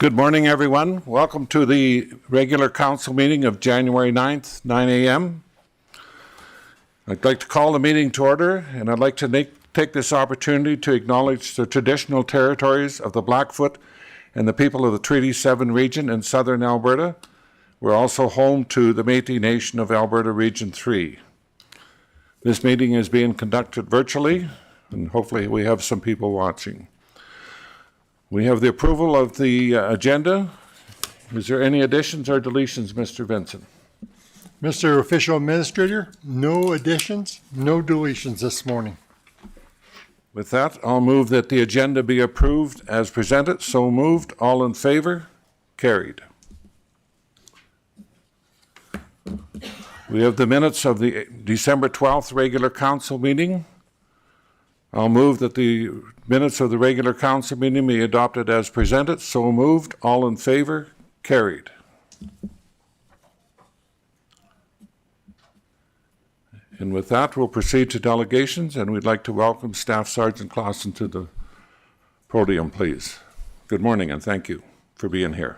Good morning, everyone. Welcome to the regular council meeting of January 9th, 9 a.m. I'd like to call the meeting to order, and I'd like to take this opportunity to acknowledge the traditional territories of the Blackfoot and the people of the Treaty 7 region in southern Alberta. We're also home to the Métis Nation of Alberta Region 3. This meeting is being conducted virtually, and hopefully we have some people watching. We have the approval of the agenda. Is there any additions or deletions, Mr. Vincent? Mr. Official Administrator, no additions, no deletions this morning. With that, I'll move that the agenda be approved as presented. So moved. All in favor? Carried. We have the minutes of the December 12th regular council meeting. I'll move that the minutes of the regular council meeting be adopted as presented. So moved. All in favor? Carried. And with that, we'll proceed to delegations, and we'd like to welcome Staff Sergeant Klassen to the podium, please. Good morning, and thank you for being here.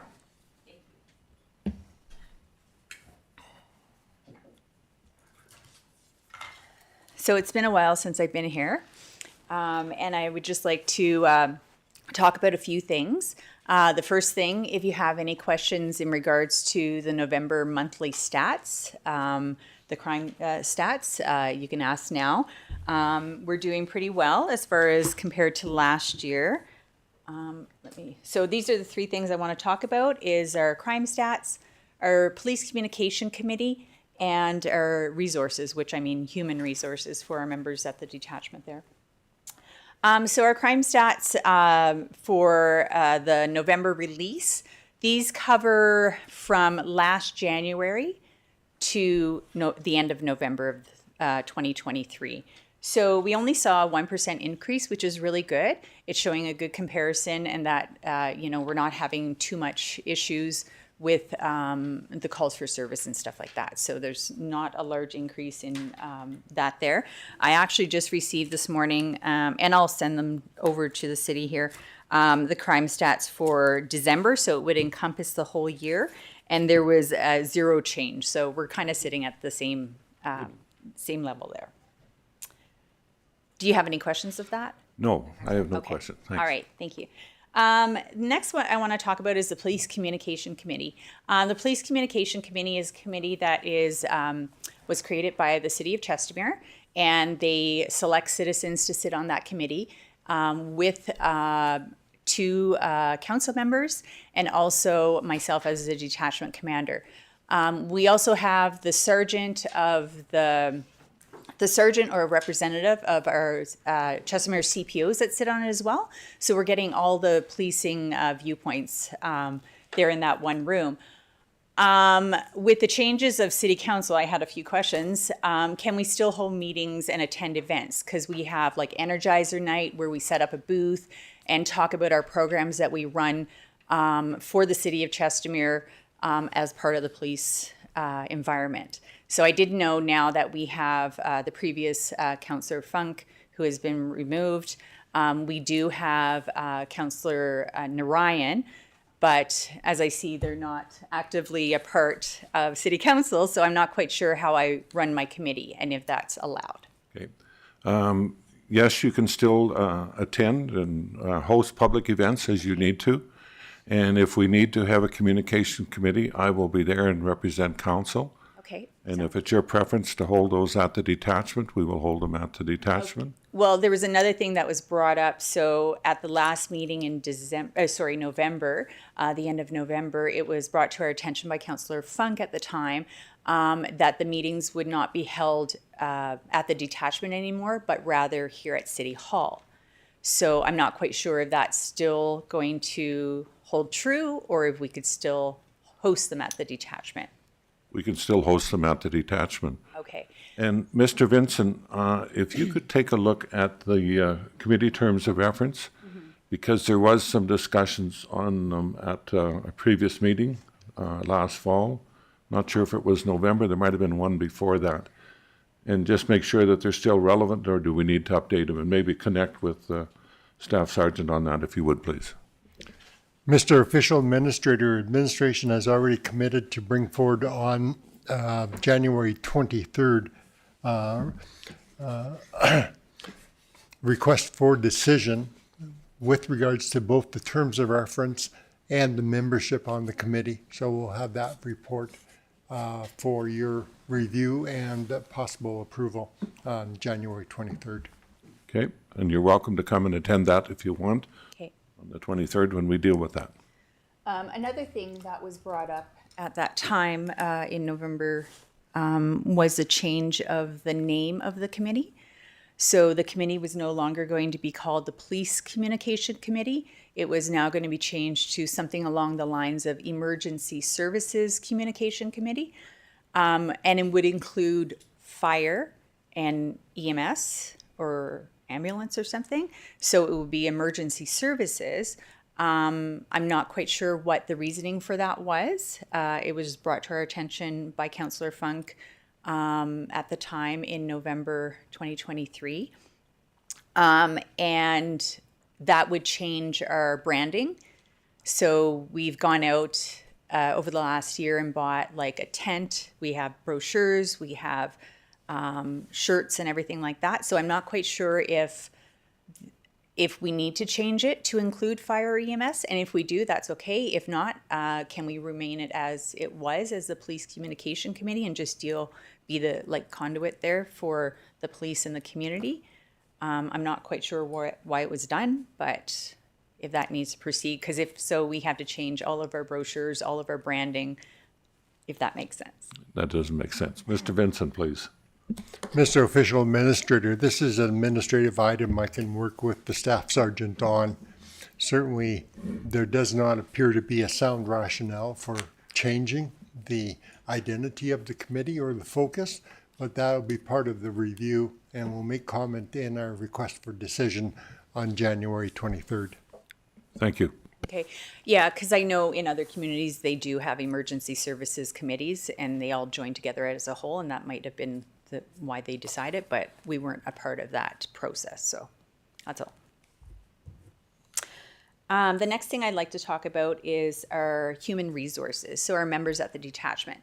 So it's been a while since I've been here. And I would just like to talk about a few things. The first thing, if you have any questions in regards to the November monthly stats, the crime stats, you can ask now. We're doing pretty well as far as compared to last year. So these are the three things I want to talk about is our crime stats, our police communication committee, and our resources, which I mean human resources for our members at the detachment there. So our crime stats for the November release, these cover from last January to the end of November of 2023. So we only saw a 1% increase, which is really good. It's showing a good comparison and that, we're not having too much issues with the calls for service and stuff like that. So there's not a large increase in that there. I actually just received this morning, and I'll send them over to the city here, the crime stats for December, so it would encompass the whole year, and there was zero change. So we're kind of sitting at the same level there. Do you have any questions of that? No, I have no questions. Thanks. All right, thank you. Next one I want to talk about is the Police Communication Committee. The Police Communication Committee is a committee that was created by the City of Chestermere, and they select citizens to sit on that committee with two council members and also myself as a detachment commander. We also have the sergeant or a representative of our Chestermere CPOs that sit on it as well. So we're getting all the policing viewpoints there in that one room. With the changes of City Council, I had a few questions. Can we still hold meetings and attend events? Because we have like Energizer Night where we set up a booth and talk about our programs that we run for the City of Chestermere as part of the police environment. So I did know now that we have the previous Councillor Funk, who has been removed. We do have Councillor Narayan, but as I see, they're not actively a part of City Council, so I'm not quite sure how I run my committee and if that's allowed. Okay. Yes, you can still attend and host public events as you need to. And if we need to have a communication committee, I will be there and represent council. Okay. And if it's your preference to hold those at the detachment, we will hold them at the detachment. Okay. Well, there was another thing that was brought up. So at the last meeting in November, the end of November, it was brought to our attention by Councillor Funk at the time that the meetings would not be held at the detachment anymore, but rather here at City Hall. So I'm not quite sure if that's still going to hold true or if we could still host them at the detachment. We can still host them at the detachment. Okay. And Mr. Vincent, if you could take a look at the committee terms of reference, because there was some discussions on them at a previous meeting last fall. Not sure if it was November, there might have been one before that. And just make sure that they're still relevant, or do we need to update them? And maybe connect with Staff Sergeant on that, if you would, please. Mr. Official Administrator, administration has already committed to bring forward on January 23rd request for decision with regards to both the terms of reference and the membership on the committee. So we'll have that report for your review and possible approval on January 23rd. Okay, and you're welcome to come and attend that if you want Okay. on the 23rd when we deal with that. Another thing that was brought up at that time in November was the change of the name of the committee. So the committee was no longer going to be called the Police Communication Committee. It was now going to be changed to something along the lines of Emergency Services Communication Committee. And it would include fire and EMS or ambulance or something. So it would be emergency services. I'm not quite sure what the reasoning for that was. It was brought to our attention by Councillor Funk at the time in November 2023. And that would change our branding. So we've gone out over the last year and bought like a tent. We have brochures, we have shirts and everything like that. So I'm not quite sure if we need to change it to include fire or EMS, and if we do, that's okay. If not, can we remain it as it was as the Police Communication Committee and just be the like conduit there for the police and the community? I'm not quite sure why it was done, but if that needs to proceed, because if so, we have to change all of our brochures, all of our branding, if that makes sense. That doesn't make sense. Mr. Vincent, please. Mr. Official Administrator, this is an administrative item I can work with the staff sergeant on. Certainly, there does not appear to be a sound rationale for changing the identity of the committee or the focus, but that'll be part of the review, and we'll make comment in our request for decision on January 23rd. Thank you. Okay, yeah, because I know in other communities, they do have emergency services committees and they all join together as a whole, and that might have been why they decided, but we weren't a part of that process, so that's all. The next thing I'd like to talk about is our human resources, so our members at the detachment.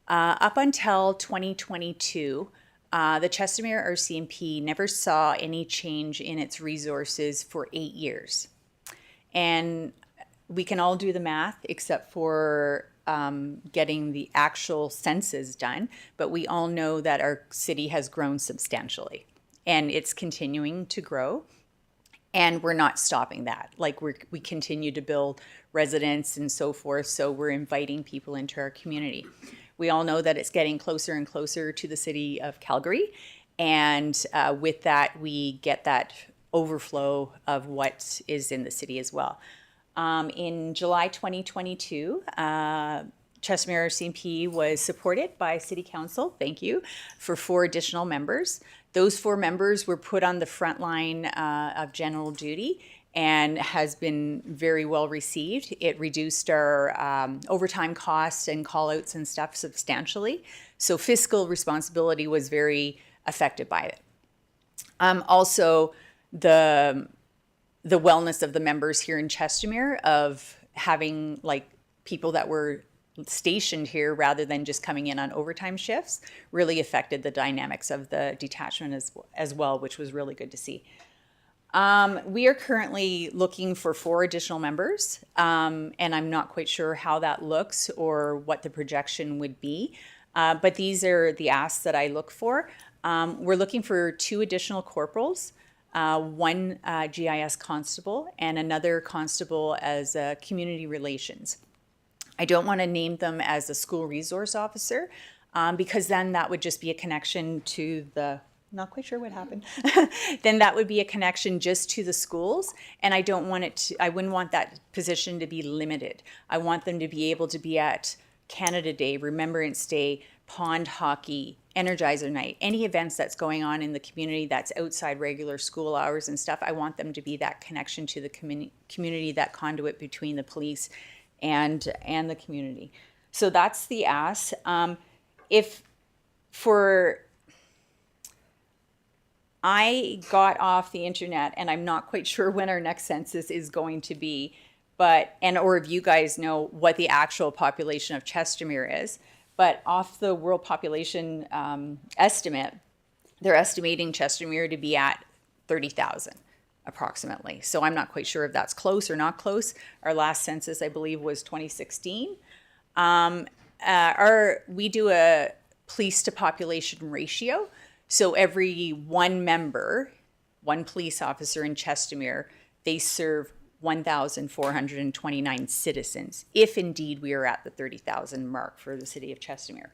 Up until 2022, the Chestermere RCMP never saw any change in its resources for 8 years. And we can all do the math except for getting the actual census done, but we all know that our city has grown substantially and it's continuing to grow, and we're not stopping that. Like we continue to build residents and so forth, so we're inviting people into our community. We all know that it's getting closer and closer to the city of Calgary, and with that we get that overflow of what is in the city as well. In July 2022, Chestermere RCMP was supported by City Council, thank you, for 4 additional members. Those 4 members were put on the front line of general duty and has been very well received. It reduced our overtime costs and call-outs and stuff substantially. So fiscal responsibility was very affected by it. Also, the wellness of the members here in Chestermere of having like people that were stationed here rather than just coming in on overtime shifts really affected the dynamics of the detachment as well, which was really good to see. We are currently looking for 4 additional members, and I'm not quite sure how that looks or what the projection would be, but these are the asks that I look for. We're looking for 2 additional corporals, 1 GIS constable, and another constable as community relations. I don't want to name them as a school resource officer because then that would just be a connection to the, not quite sure what happened, then that would be a connection just to the schools, and I don't want it to, I wouldn't want that position to be limited. I want them to be able to be at Canada Day, Remembrance Day, pond hockey, Energizer Night, any events that's going on in the community that's outside regular school hours and stuff. I want them to be that connection to the community, that conduit between the police and the community. So that's the ask. I got off the internet and I'm not quite sure when our next census is going to be, or if you guys know what the actual population of Chestermere is. But off the world population estimate, they're estimating Chestermere to be at 30,000 approximately. So I'm not quite sure if that's close or not close. Our last census, I believe, was 2016. We do a police to population ratio. So every one member, one police officer in Chestermere, they serve 1,429 citizens, if indeed we are at the 30,000 mark for the city of Chestermere.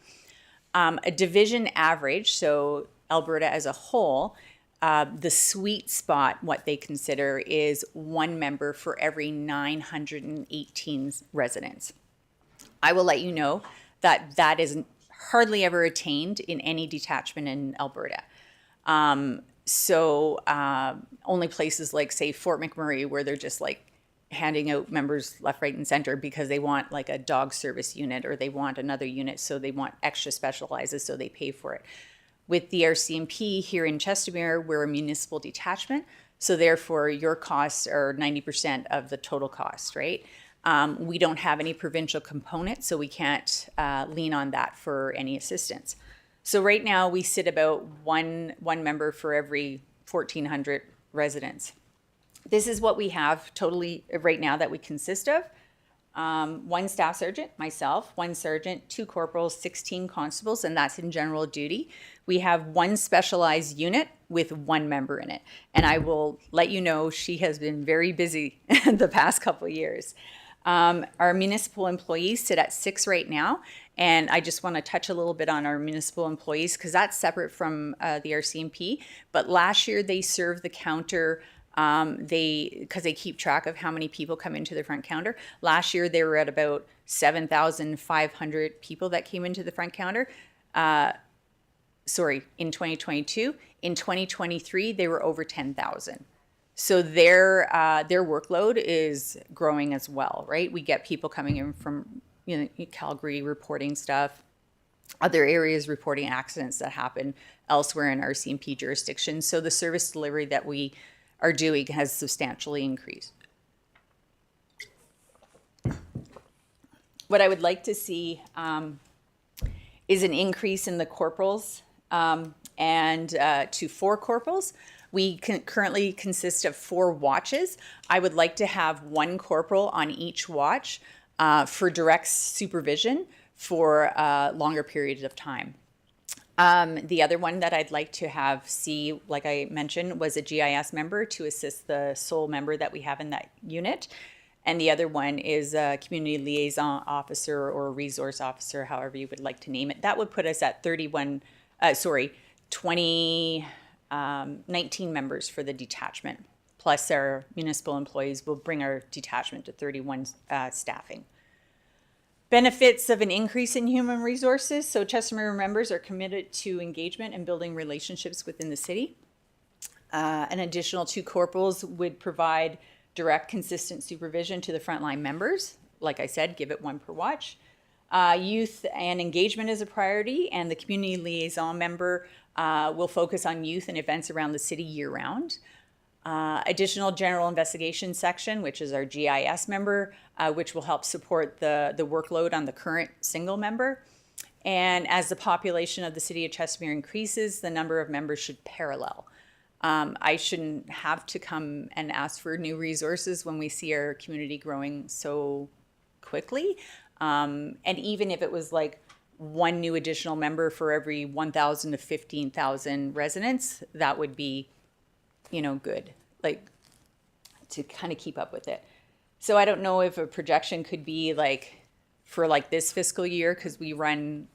A division average, so Alberta as a whole, the sweet spot, what they consider, is one member for every 918 residents. I will let you know that that is hardly ever attained in any detachment in Alberta. Only places like, say, Fort McMurray, where they're just like handing out members left, right, and center because they want like a dog service unit or they want another unit, so they want extra specializes, so they pay for it. With the RCMP here in Chestermere, we're a municipal detachment, so therefore your costs are 90% of the total cost, right? We don't have any provincial component, so we can't lean on that for any assistance. So right now we sit about one member for every 1,400 residents. This is what we have totally right now that we consist of. One staff sergeant, myself, one sergeant, 2 corporals, 16 constables, and that's in general duty. We have one specialized unit with 1 member in it. And I will let you know she has been very busy the past couple of years. Our municipal employees sit at 6 right now. And I just want to touch a little bit on our municipal employees because that's separate from the RCMP. But last year they served the counter. Because they keep track of how many people come into the front counter. Last year they were at about 7,500 people that came into the front counter. In 2022. In 2023 they were over 10,000. So their workload is growing as well, right? We get people coming in from Calgary reporting stuff, other areas reporting accidents that happen elsewhere in RCMP jurisdictions. So the service delivery that we are doing has substantially increased. What I would like to see is an increase in the corporals and to 4 corporals. We currently consist of 4 watches. I would like to have 1 corporal on each watch for direct supervision for a longer period of time. The other one that I'd like to have see, like I mentioned, was a GIS member to assist the sole member that we have in that unit. And the other one is a community liaison officer or resource officer, however you would like to name it. That would put us at 19 members for the detachment. Plus our municipal employees will bring our detachment to 31 staffing. Benefits of an increase in human resources. So Chestermere members are committed to engagement and building relationships within the city. An additional 2 corporals would provide direct, consistent supervision to the frontline members. Like I said, give it 1 per watch. Youth and engagement is a priority, and the community liaison member will focus on youth and events around the city year-round. Additional general investigation section, which is our GIS member, which will help support the workload on the current single member. And as the population of the city of Chestermere increases, the number of members should parallel. I shouldn't have to come and ask for new resources when we see our community growing so quickly. And even if it was like 1 new additional member for every 1,000 to 15,000 residents, that would be, good, like to kind of keep up with it. So I don't know if a projection could be like for like this fiscal year, because we run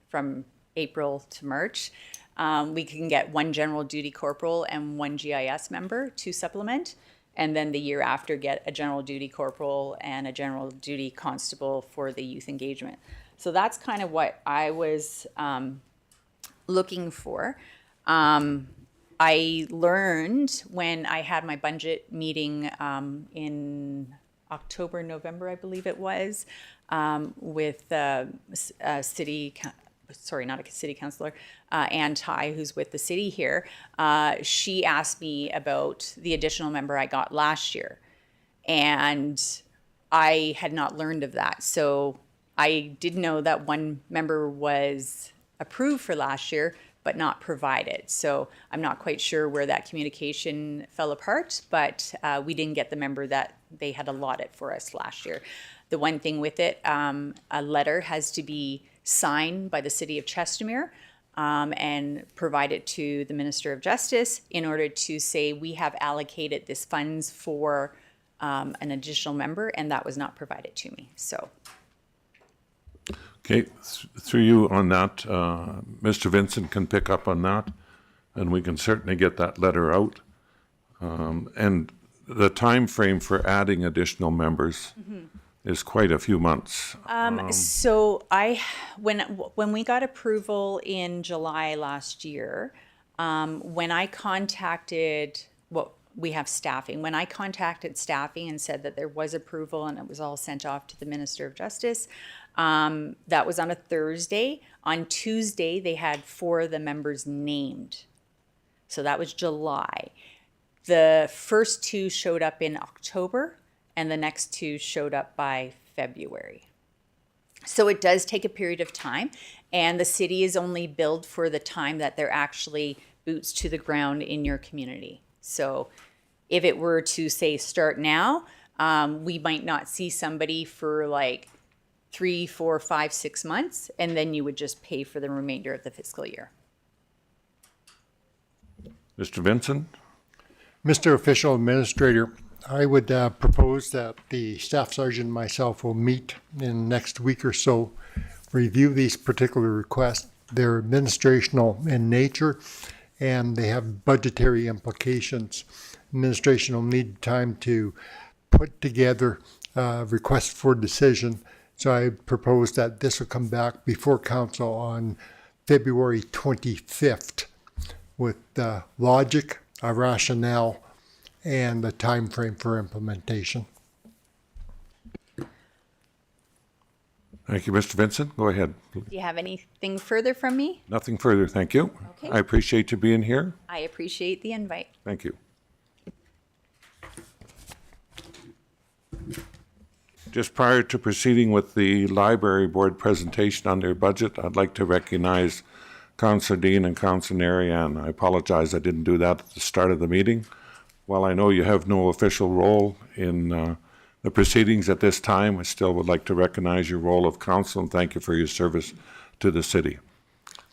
from April to March. We can get 1 general duty corporal and 1 GIS member to supplement. And then the year after get a general duty corporal and a general duty constable for the youth engagement. So that's kind of what I was looking for. I learned when I had my budget meeting in October, November, I believe it was, with not a city councilor, Ann Ty, who's with the city here. She asked me about the additional member I got last year. And I had not learned of that. So I did know that one member was approved for last year, but not provided. So I'm not quite sure where that communication fell apart, but we didn't get the member that they had allotted for us last year. The one thing with it, a letter has to be signed by the city of Chestermere and provided to the Minister of Justice in order to say we have allocated this funds for an additional member, and that was not provided to me. So. Okay, through you on that, Mr. Vincent can pick up on that, and we can certainly get that letter out. And the time frame for adding additional members is quite a few months. So when we got approval in July last year, when I contacted, we have staffing. When I contacted staffing and said that there was approval and it was all sent off to the Minister of Justice, that was on a Thursday. On Tuesday, they had 4 of the members named. So that was July. The first 2 showed up in October, and the next 2 showed up by February. So it does take a period of time, and the city is only billed for the time that they're actually boots to the ground in your community. So if it were to say start now, we might not see somebody for like 3, 4, 5, 6 months, and then you would just pay for the remainder of the fiscal year. Mr. Vincent? Mr. Official Administrator, I would propose that the staff sergeant and myself will meet in next week or so, review these particular requests. They're administrational in nature, and they have budgetary implications. Administration will need time to put together requests for decision. So I propose that this will come back before council on February 25th with logic, a rationale, and the time frame for implementation. Thank you, Mr. Vincent. Go ahead. Do you have anything further from me? Nothing further, thank you. Okay. I appreciate you being here. I appreciate the invite. Thank you. Just prior to proceeding with the library board presentation on their budget, I'd like to recognize Councillor Dean and Councillor Narayan. I apologize I didn't do that at the start of the meeting. While I know you have no official role in the proceedings at this time, I still would like to recognize your role of council and thank you for your service to the city.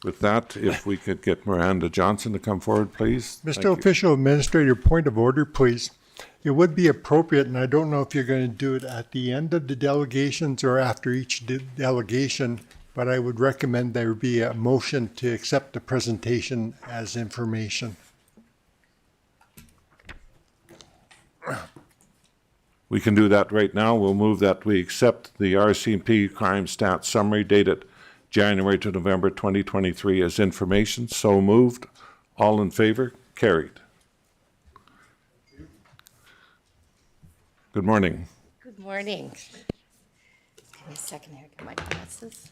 With that, if we could get Miranda Johnson to come forward, please. Mr. Official Administrator, point of order, please. It would be appropriate, and I don't know if you're going to do it at the end of the delegations or after each delegation, but I would recommend there be a motion to accept the presentation as information. We can do that right now. We'll move that we accept the RCMP crime stats summary dated January to November 2023 as information. So moved. All in favor? Carried. Good morning. Good morning. Give me a second here, get my glasses.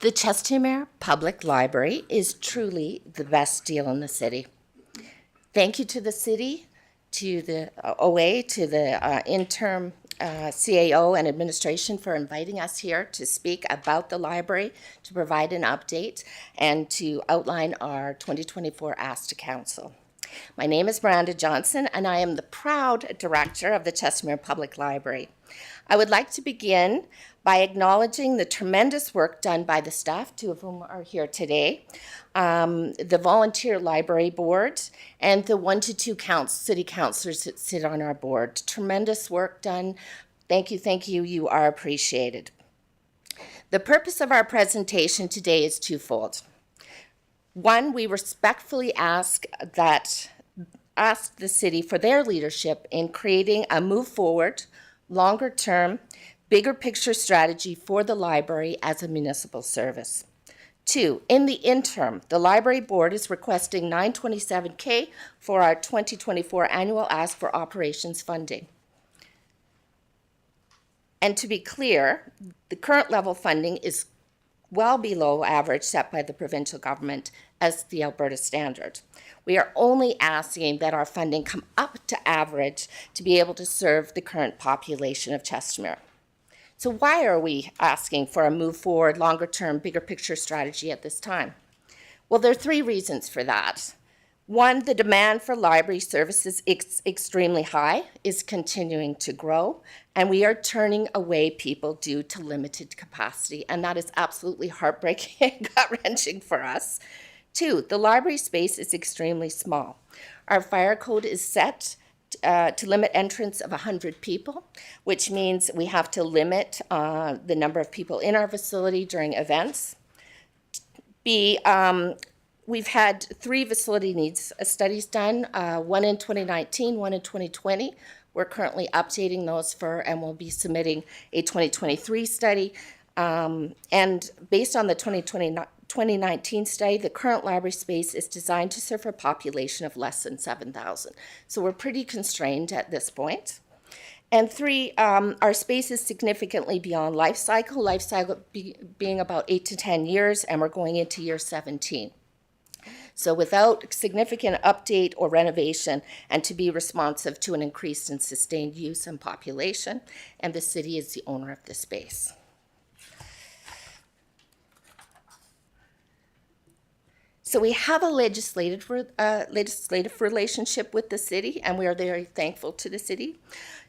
The Chestermere Public Library is truly the best deal in the city. Thank you to the city, to the OA, to the interim CAO and administration for inviting us here to speak about the library, to provide an update, and to outline our 2024 ask to council. My name is Miranda Johnson, and I am the proud director of the Chestermere Public Library. I would like to begin by acknowledging the tremendous work done by the staff, 2 of whom are here today, the volunteer library board, and the 1 to 2 city councillors that sit on our board. Tremendous work done. Thank you, you are appreciated. The purpose of our presentation today is twofold. One, we respectfully ask the city for their leadership in creating a move forward, longer term, bigger picture strategy for the library as a municipal service. 2, in the interim, the library board is requesting $927K for our 2024 annual ask for operations funding. And to be clear, the current level funding is well below average set by the provincial government as the Alberta standard. We are only asking that our funding come up to average to be able to serve the current population of Chestermere. So why are we asking for a move forward, longer term, bigger picture strategy at this time? Well, there are three reasons for that. One, the demand for library services is extremely high, is continuing to grow, and we are turning away people due to limited capacity, and that is absolutely heartbreaking and gut-wrenching for us. Two, the library space is extremely small. Our fire code is set to limit entrance of 100 people, which means we have to limit the number of people in our facility during events. B, we've had 3 facility needs studies done, one in 2019, one in 2020. We're currently updating those and we'll be submitting a 2023 study. And based on the 2019 study, the current library space is designed to serve a population of less than 7,000. So we're pretty constrained at this point. And 3, our space is significantly beyond life cycle being about 8 to 10 years, and we're going into year 17. So without significant update or renovation, and to be responsive to an increased and sustained use and population, and the city is the owner of the space. So we have a legislative relationship with the city, and we are very thankful to the city.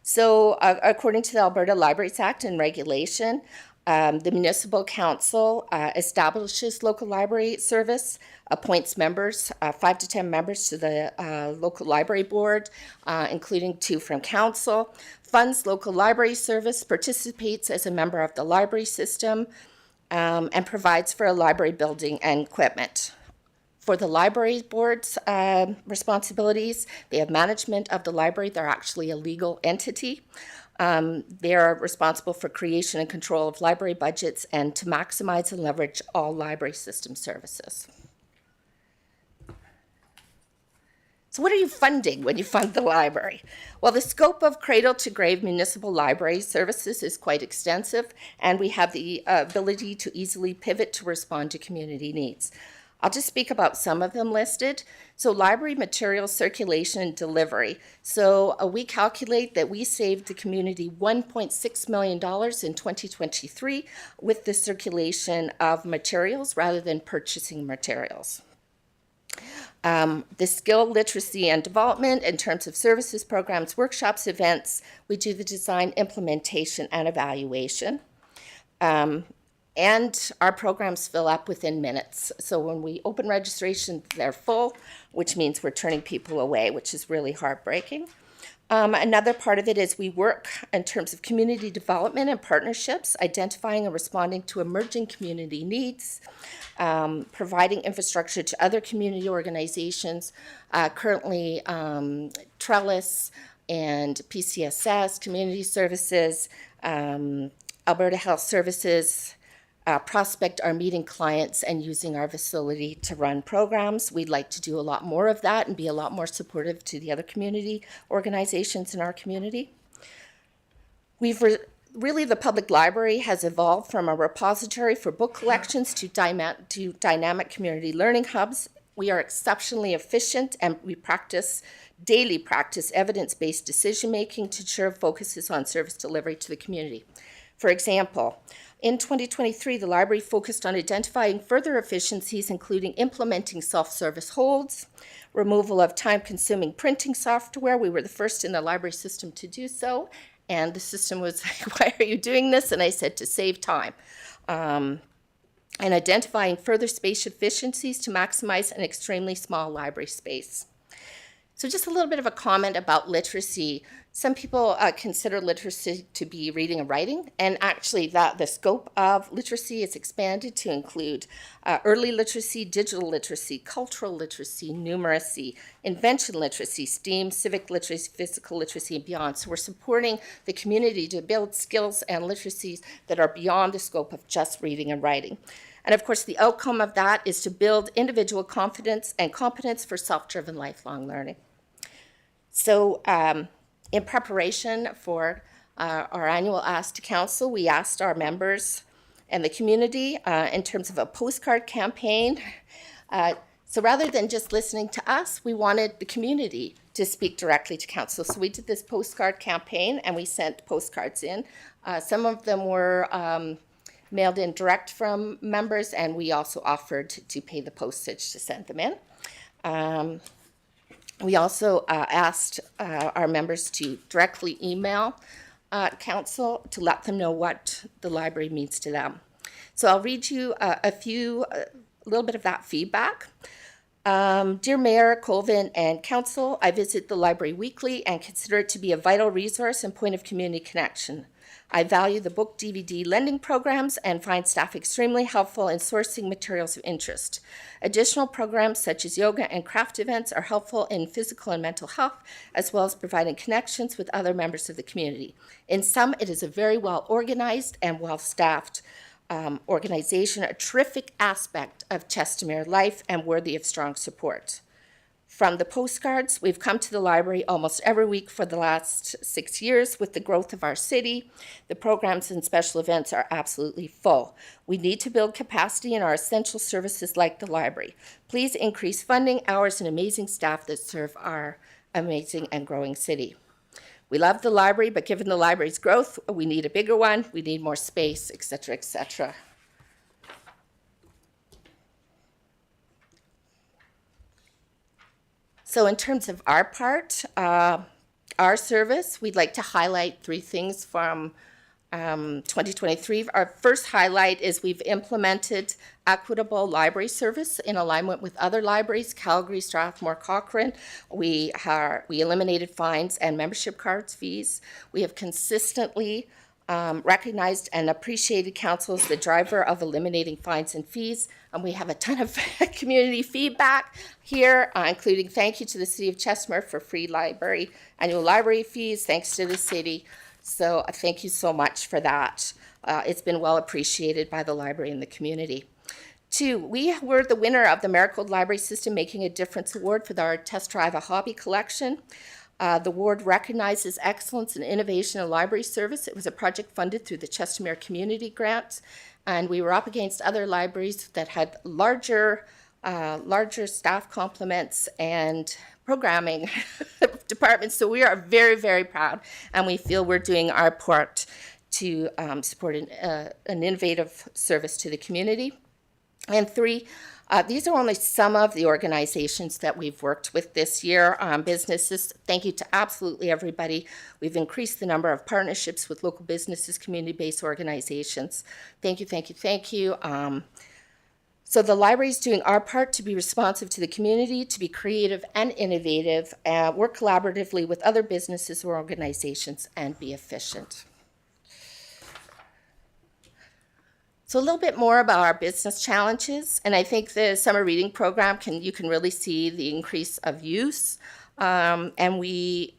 So according to the Alberta Libraries Act and regulation, the municipal council establishes local library service, appoints members, 5 to 10 members to the local library board, including 2 from council, funds local library service, participates as a member of the library system, and provides for a library building and equipment. For the library board's responsibilities, they have management of the library. They're actually a legal entity. They are responsible for creation and control of library budgets and to maximize and leverage all library system services. So what are you funding when you fund the library? Well, the scope of cradle-to-grave municipal library services is quite extensive, and we have the ability to easily pivot to respond to community needs. I'll just speak about some of them listed. So library material circulation and delivery. So we calculate that we saved the community $1.6 million in 2023 with the circulation of materials rather than purchasing materials. The skill, literacy, and development in terms of services, programs, workshops, events, we do the design, implementation, and evaluation. And our programs fill up within minutes. So when we open registration, they're full, which means we're turning people away, which is really heartbreaking. Another part of it is we work in terms of community development and partnerships, identifying and responding to emerging community needs, providing infrastructure to other community organizations, currently Trellis and PCSS, Community Services, Alberta Health Services, Prospect are meeting clients and using our facility to run programs. We'd like to do a lot more of that and be a lot more supportive to the other community organizations in our community. Really, the public library has evolved from a repository for book collections to dynamic community learning hubs. We are exceptionally efficient, and we daily practice evidence-based decision-making to ensure focuses on service delivery to the community. For example, in 2023, the library focused on identifying further efficiencies, including implementing self-service holds, removal of time-consuming printing software. We were the first in the library system to do so, and the system was like, why are you doing this? And I said, to save time. And identifying further space efficiencies to maximize an extremely small library space. So just a little bit of a comment about literacy. Some people consider literacy to be reading and writing, and actually the scope of literacy is expanded to include early literacy, digital literacy, cultural literacy, numeracy, invention literacy, STEAM, civic literacy, physical literacy, and beyond. So we're supporting the community to build skills and literacies that are beyond the scope of just reading and writing. And of course, the outcome of that is to build individual confidence and competence for self-driven lifelong learning. So in preparation for our annual Ask to Council, we asked our members and the community in terms of a postcard campaign. So rather than just listening to us, we wanted the community to speak directly to council. So we did this postcard campaign and we sent postcards in. Some of them were mailed in direct from members, and we also offered to pay the postage to send them in. We also asked our members to directly email council to let them know what the library means to them. So I'll read you a little bit of that feedback. Dear Mayor, Colin, and Council, I visit the library weekly and consider it to be a vital resource and point of community connection. I value the book DVD lending programs and find staff extremely helpful in sourcing materials of interest. Additional programs such as yoga and craft events are helpful in physical and mental health, as well as providing connections with other members of the community. In sum, it is a very well organized and well staffed organization, a terrific aspect of Chestermere life and worthy of strong support. From the postcards, we've come to the library almost every week for the last 6 years. With the growth of our city, the programs and special events are absolutely full. We need to build capacity in our essential services like the library. Please increase funding, hours, and amazing staff that serve our amazing and growing city. We love the library, but given the library's growth, we need a bigger one, we need more space, et cetera, et cetera. So in terms of our part, our service, we'd like to highlight 3 things from 2023. Our first highlight is we've implemented equitable library service in alignment with other libraries, Calgary, Strathmore, Cochrane. We eliminated fines and membership cards fees. We have consistently recognized and appreciated council as the driver of eliminating fines and fees. And we have a ton of community feedback here, including thank you to the City of Chestermere for free annual library fees, thanks to the city. So thank you so much for that. It's been well appreciated by the library and the community. 2, we were the winner of the Marigold Library System Making a Difference Award for our Test Drive a Hobby collection. The award recognizes excellence and innovation in library service. It was a project funded through the Chestermere Community Grant, and we were up against other libraries that had larger staff complements and programming departments. So we are very, very proud, and we feel we're doing our part to support an innovative service to the community. And 3, these are only some of the organizations that we've worked with this year. Businesses, thank you to absolutely everybody. We've increased the number of partnerships with local businesses, community-based organizations. Thank you, thank you, thank you. So the library is doing our part to be responsive to the community, to be creative and innovative, work collaboratively with other businesses or organizations, and be efficient. So a little bit more about our business challenges, and I think the summer reading program you can really see the increase of use, and we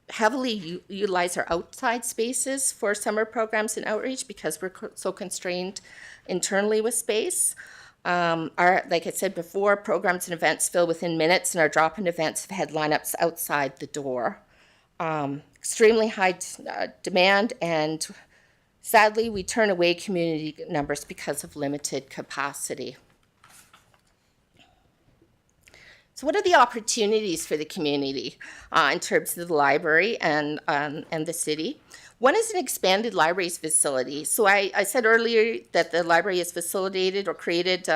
heavily utilize our outside spaces for summer programs and outreach because we're so constrained internally with space. Like I said before, programs and events fill within minutes, and our drop-in events have had lineups outside the door. Extremely high demand, and sadly, we turn away community numbers because of limited capacity. So what are the opportunities for the community in terms of the library and the city? One is an expanded libraries facility. So I said earlier that the library has facilitated or created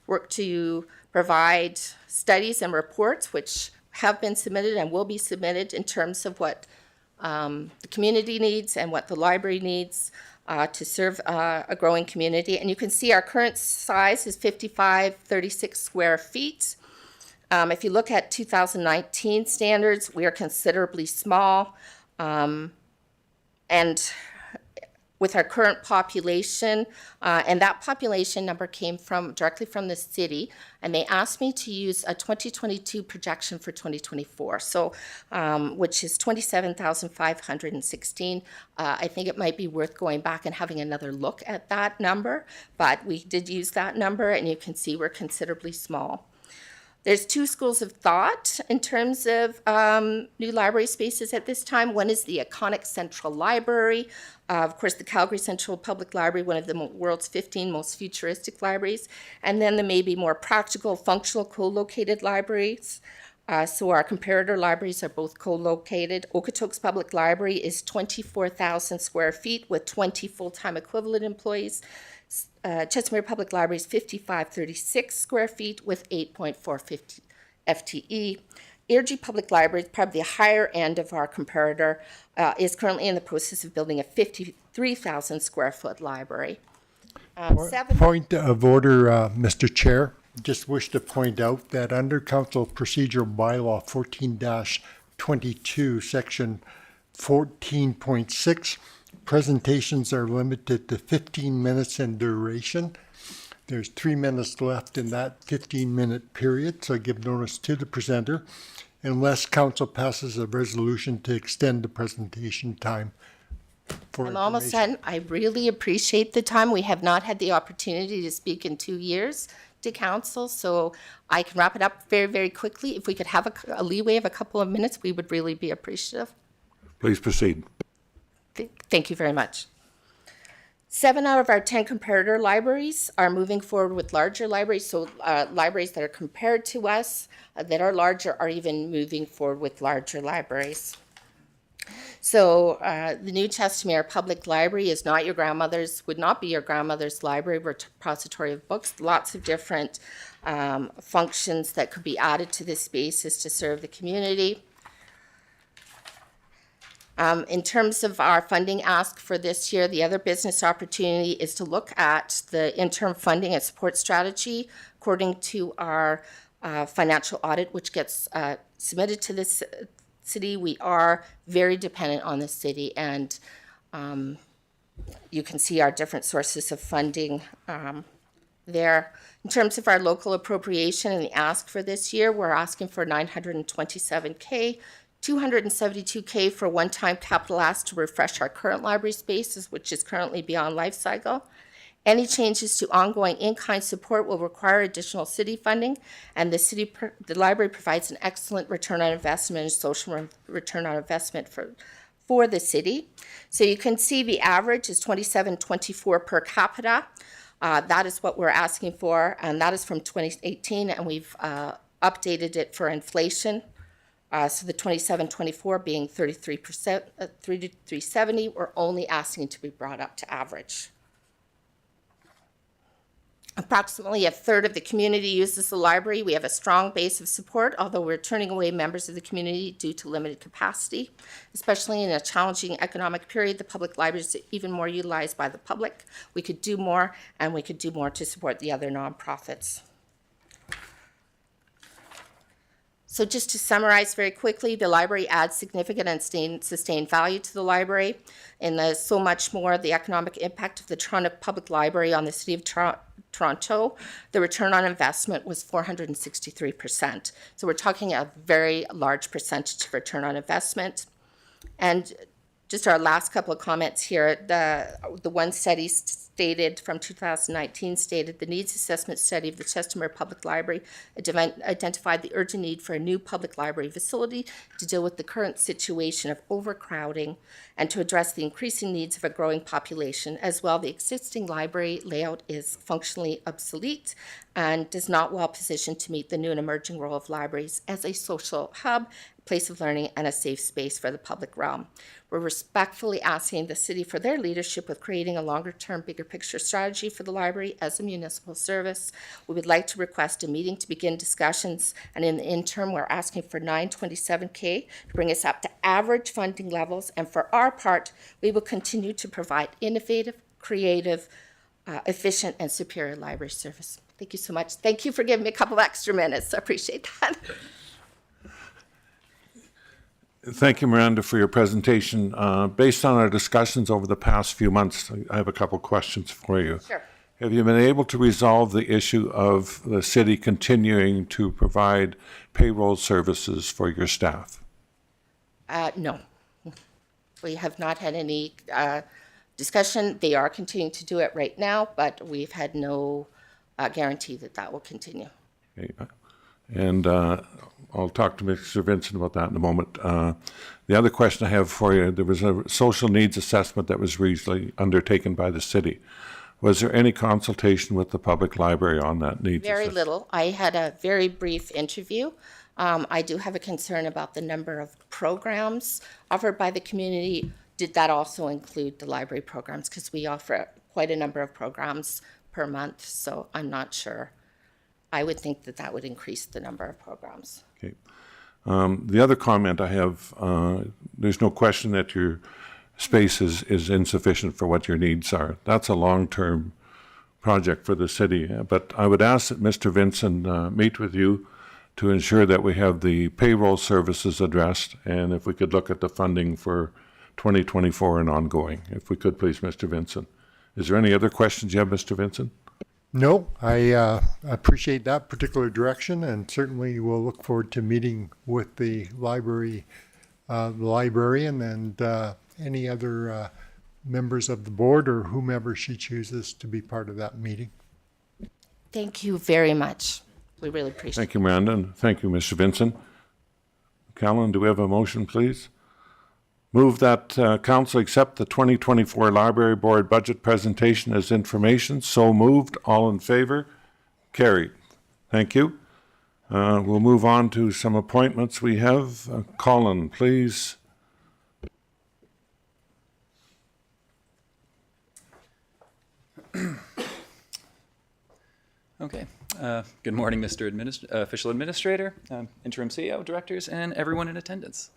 work to provide studies and reports, which have been submitted and will be submitted in terms of what the community needs and what the library needs to serve a growing community. And you can see our current size is 5,536 square feet. If you look at 2019 standards, we are considerably small. And with our current population, and that population number came directly from the city, and they asked me to use a 2022 projection for 2024, so which is 27,516. I think it might be worth going back and having another look at that number, but we did use that number, and you can see we're considerably small. There's two schools of thought in terms of new library spaces at this time. One is the iconic Central Library. Of course, the Calgary Central Public Library, one of the world's 15 most futuristic libraries. And then there may be more practical, functional, co-located libraries. So our comparator libraries are both co-located. Okotoks Public Library is 24,000 square feet with 20 full-time equivalent employees. Chestermere Public Library is 5,536 square feet with 8.450 FTE. Airdrie Public Library, probably the higher end of our comparator, is currently in the process of building a 53,000 square foot library. Point of order, Mr. Chair. Just wish to point out that under Council Procedural Bylaw 14-22, Section 14.6, presentations are limited to 15 minutes in duration. There's 3 minutes left in that 15-minute period, so I give notice to the presenter, unless council passes a resolution to extend the presentation time for I'm almost information. done. I really appreciate the time. We have not had the opportunity to speak in 2 years to council, so I can wrap it up very, very quickly. If we could have a leeway of a couple of minutes, we would really be appreciative. Please proceed. Thank you very much. 7 out of our 10 comparator libraries are moving forward with larger libraries, so libraries that are compared to us that are larger are even moving forward with larger libraries. So the new Chestermere Public Library is not your grandmother's, would not be your grandmother's library, repository of books. Lots of different functions that could be added to this space is to serve the community. In terms of our funding ask for this year, the other business opportunity is to look at the interim funding and support strategy according to our financial audit, which gets submitted to this city. We are very dependent on the city, and you can see our different sources of funding there. In terms of our local appropriation and the ask for this year, we're asking for $927K, $272K for one-time capital ask to refresh our current library spaces, which is currently beyond life cycle. Any changes to ongoing in-kind support will require additional city funding, and the library provides an excellent return on investment and social return on investment for the city. So you can see the average is $27.24 per capita. That is what we're asking for, and that is from 2018, and we've updated it for inflation. So the 27.24 being 33%, 3370, we're only asking to be brought up to average. Approximately a third of the community uses the library. We have a strong base of support, although we're turning away members of the community due to limited capacity. Especially in a challenging economic period, the public library is even more utilized by the public. We could do more, and we could do more to support the other nonprofits. So just to summarize very quickly, the library adds significant and sustained value to the library. And there's so much more, the economic impact of the Toronto Public Library on the City of Toronto, the return on investment was 463%. So we're talking a very large percentage of return on investment. And just our last couple of comments here, the one study stated from 2019 stated the needs assessment study of the Chestermere Public Library identified the urgent need for a new public library facility to deal with the current situation of overcrowding and to address the increasing needs of a growing population. As well, the existing library layout is functionally obsolete and is not well positioned to meet the new and emerging role of libraries as a social hub, place of learning, and a safe space for the public realm. We're respectfully asking the city for their leadership with creating a longer-term, bigger picture strategy for the library as a municipal service. We would like to request a meeting to begin discussions, and in the interim, we're asking for $927K to bring us up to average funding levels, and for our part, we will continue to provide innovative, creative, efficient, and superior library service. Thank you so much. Thank you for giving me a couple of extra minutes. I appreciate that. Thank you, Miranda, for your presentation. Based on our discussions over the past few months, I have a couple questions for you. Sure. Have you been able to resolve the issue of the city continuing to provide payroll services for your staff? No. We have not had any discussion. They are continuing to do it right now, but we've had no guarantee that that will continue. Okay. And I'll talk to Mr. Vincent about that in a moment. The other question I have for you, there was a social needs assessment that was recently undertaken by the city. Was there any consultation with the public library on that needs Very assessment? little. I had a very brief interview. I do have a concern about the number of programs offered by the community. Did that also include the library programs? Because we offer quite a number of programs per month, so I'm not sure. I would think that that would increase the number of programs. Okay. The other comment I have, there's no question that your space is insufficient for what your needs are. That's a long-term project for the city. But I would ask that Mr. Vincent meet with you to ensure that we have the payroll services addressed, and if we could look at the funding for 2024 and ongoing. If we could, please, Mr. Vincent. Is there any other questions you have, Mr. Vincent? No, I appreciate that particular direction, and certainly will look forward to meeting with the librarian and any other members of the board or whomever she chooses to be part of that meeting. Thank you very much. We really appreciate it. Thank you, Miranda, and thank you, Mr. Vincent. Kallen, do we have a motion, please? Move that council accept the 2024 Library Board budget presentation as information. So moved. All in favor? Carried. Thank you. We'll move on to some appointments we have. Colin, please. Okay. Good morning, Mr. Official Administrator, Interim CEO, Directors, and everyone in attendance.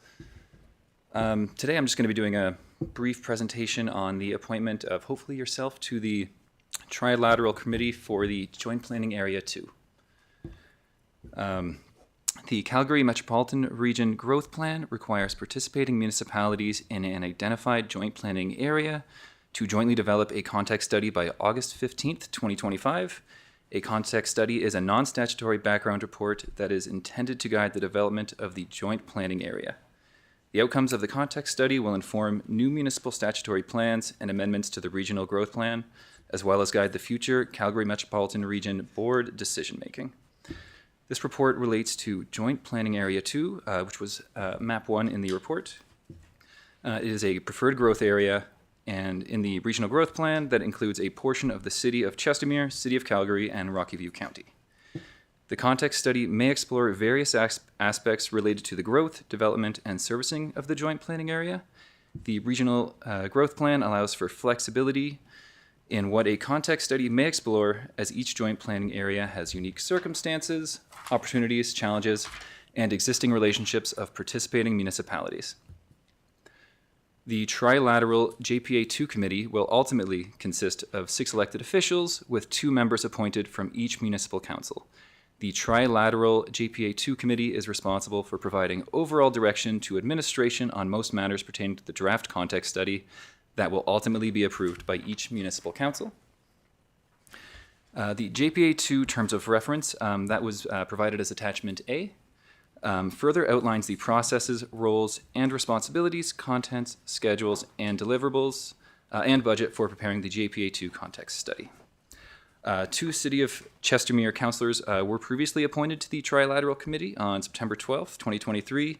Today I'm just going to be doing a brief presentation on the appointment of hopefully yourself to the Trilateral Committee for the Joint Planning Area 2. The Calgary Metropolitan Region Growth Plan requires participating municipalities in an identified joint planning area to jointly develop a context study by August 15th, 2025. A context study is a non-statutory background report that is intended to guide the development of the joint planning area. The outcomes of the context study will inform new municipal statutory plans and amendments to the Regional Growth Plan, as well as guide the future Calgary Metropolitan Region Board decision-making. This report relates to Joint Planning Area 2, which was Map 1 in the report. It is a preferred growth area, and in the Regional Growth Plan, that includes a portion of the City of Chestermere, City of Calgary, and Rocky View County. The context study may explore various aspects related to the growth, development, and servicing of the joint planning area. The Regional Growth Plan allows for flexibility in what a context study may explore, as each joint planning area has unique circumstances, opportunities, challenges, and existing relationships of participating municipalities. The Trilateral JPA2 Committee will ultimately consist of 6 elected officials with 2 members appointed from each municipal council. The Trilateral JPA2 Committee is responsible for providing overall direction to administration on most matters pertaining to the draft context study that will ultimately be approved by each municipal council. The JPA2 Terms of Reference, that was provided as Attachment A, further outlines the processes, roles, and responsibilities, contents, schedules, and deliverables, and budget for preparing the JPA2 context study. 2 City of Chestermere councillors were previously appointed to the Trilateral Committee on September 12th, 2023.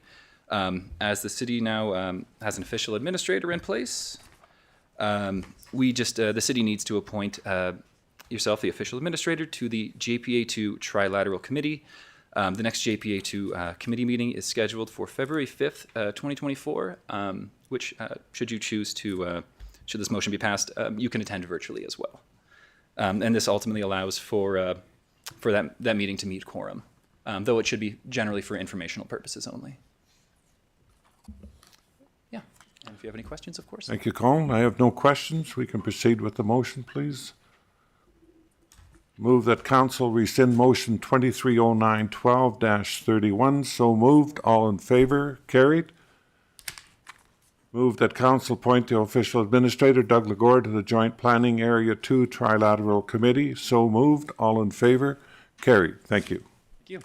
As the city now has an official administrator in place, the city needs to appoint yourself, the official administrator, to the JPA2 Trilateral Committee. The next JPA2 committee meeting is scheduled for February 5th, 2024, which, should you choose to, should this motion be passed, you can attend virtually as well. And this ultimately allows for that meeting to meet quorum, though it should be generally for informational purposes only. Yeah, and if you have any questions, of course. Thank you, Colin. I have no questions. We can proceed with the motion, please. Move that council rescind motion 230912-31. So moved. All in favor? Carried. Move that council appoint the official administrator, Doug Legore, to the Joint Planning Area 2 Trilateral Committee. So moved. All in favor? Carried. Thank you. Thank you.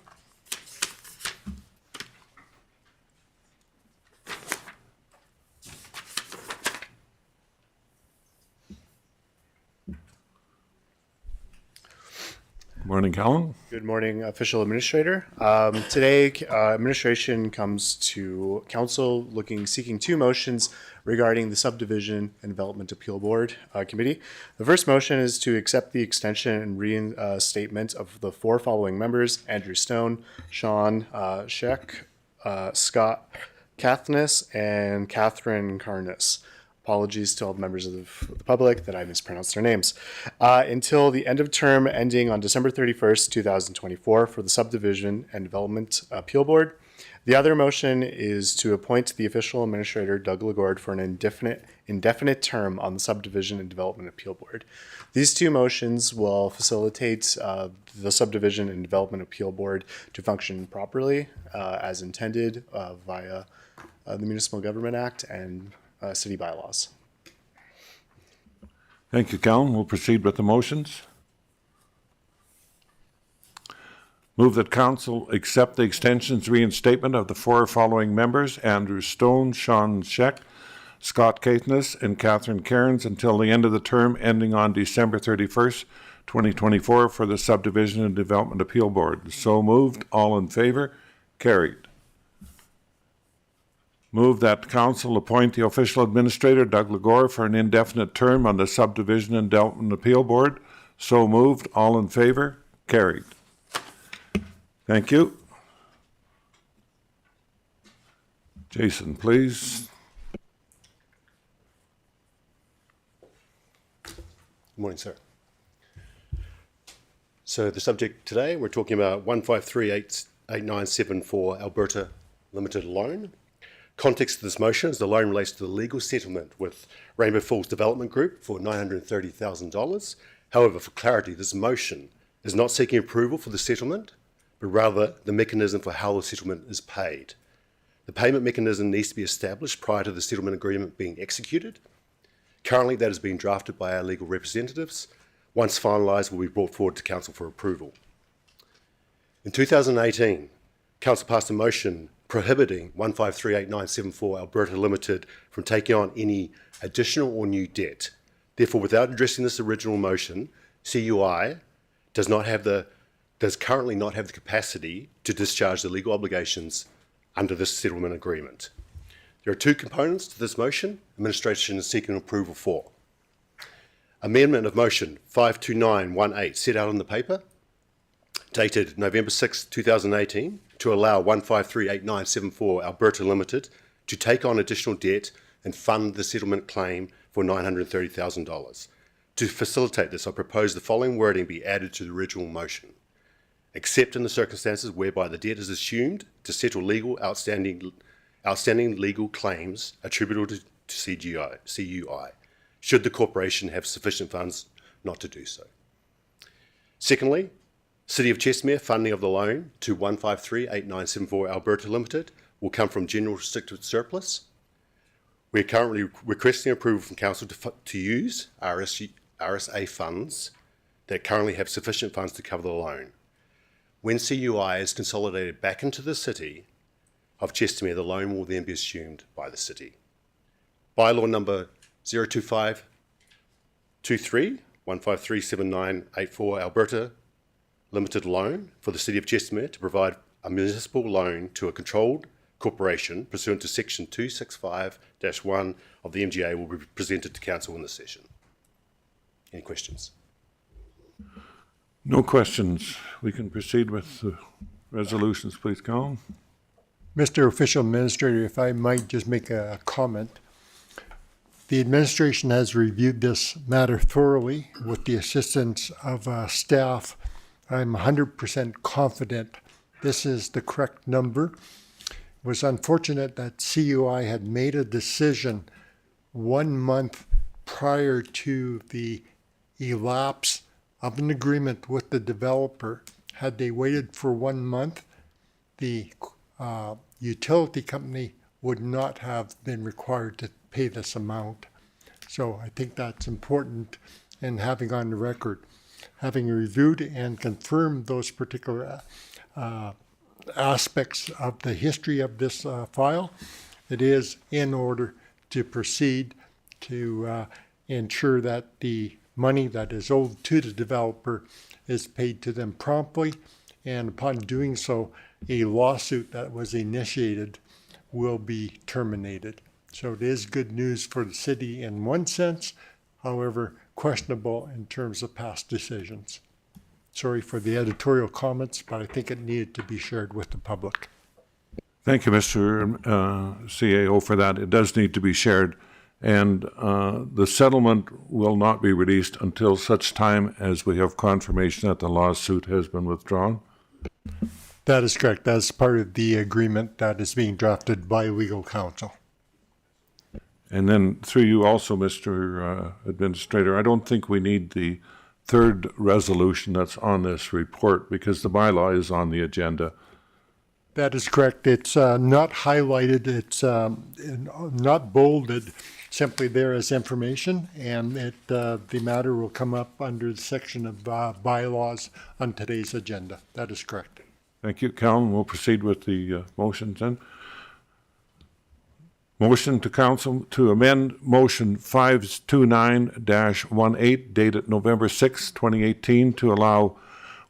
Morning, Kallen. Good morning, official administrator. Today, administration comes to council seeking two motions regarding the Subdivision and Development Appeal Board Committee. The first motion is to accept the extension and reinstatement of the four following members: Andrew Stone, Sean Scheck, Scott Cathnes, and Catherine Carness. Apologies to all the members of the public that I mispronounced their names. Until the end of term ending on December 31st, 2024 for the Subdivision and Development Appeal Board. The other motion is to appoint the official administrator, Doug Legord, for an indefinite term on the Subdivision and Development Appeal Board. These two motions will facilitate the Subdivision and Development Appeal Board to function properly as intended via the Municipal Government Act and city bylaws. Thank you, Kallen. We'll proceed with the motions. Move that council accept the extensions reinstatement of the four following members: Andrew Stone, Sean Scheck, Scott Caithness, and Catherine Cairns until the end of the term ending on December 31st, 2024 for the Subdivision and Development Appeal Board. So moved. All in favor? Carried. Move that council appoint the official administrator, Doug Legord, for an indefinite term on the Subdivision and Development Appeal Board. So moved. All in favor? Carried. Thank you. Jason, please. Good morning, sir. So the subject today, we're talking about 1538974 Alberta Limited Loan. Context of this motion is the loan relates to the legal settlement with Rainbow Falls Development Group for $930,000. However, for clarity, this motion is not seeking approval for the settlement, but rather the mechanism for how the settlement is paid. The payment mechanism needs to be established prior to the settlement agreement being executed. Currently, that is being drafted by our legal representatives. Once finalised, will be brought forward to Council for approval. In 2018, Council passed a motion prohibiting 1538974 Alberta Limited from taking on any additional or new debt. Therefore, without addressing this original motion, CUI does currently not have the capacity to discharge the legal obligations under this settlement agreement. There are two components to this motion administration is seeking approval for. Amendment of motion 52918 set out in the paper, dated November 6, 2018, to allow 1538974 Alberta Limited to take on additional debt and fund the settlement claim for $930,000. To facilitate this, I propose the following wording be added to the original motion. Except in the circumstances whereby the debt is assumed to settle outstanding legal claims attributable to CUI, should the corporation have sufficient funds not to do so. Secondly, City of Chestermere funding of the loan to 1538974 Alberta Limited will come from general restricted surplus. We're currently requesting approval from Council to use RSA funds that currently have sufficient funds to cover the loan. When CUI is consolidated back into the City of Chestermere, the loan will then be assumed by the City. Bylaw number 02523 1537984 Alberta Limited loan for the City of Chestermere to provide a municipal loan to a controlled corporation pursuant to section 265-1 of the MGA will be presented to Council in this session. Any questions? No questions. We can proceed with the resolutions, please, Colin. Mr. Official Administrator, if I might just make a comment. The administration has reviewed this matter thoroughly with the assistance of staff. I'm 100% confident this is the correct number. It was unfortunate that CUI had made a decision 1 month prior to the elapse of an agreement with the developer. Had they waited for 1 month, the utility company would not have been required to pay this amount. So I think that's important in having on the record. Having reviewed and confirmed those particular aspects of the history of this file, it is in order to proceed to ensure that the money that is owed to the developer is paid to them promptly, and upon doing so, a lawsuit that was initiated will be terminated. So it is good news for the city in one sense, however, questionable in terms of past decisions. Sorry for the editorial comments, but I think it needed to be shared with the public. Thank you, Mr. CAO, for that. It does need to be shared. And the settlement will not be released until such time as we have confirmation that the lawsuit has been withdrawn. That is correct. That's part of the agreement that is being drafted by legal counsel. And then through you also, Mr. Administrator, I don't think we need the third resolution that's on this report because the bylaw is on the agenda. That is correct. It's not highlighted. It's not bolded. Simply there as information, and the matter will come up under the section of bylaws on today's agenda. That is correct. Thank you, Kallen. We'll proceed with the motions then. Motion to council to amend motion 529-18 dated November 6, 2018 to allow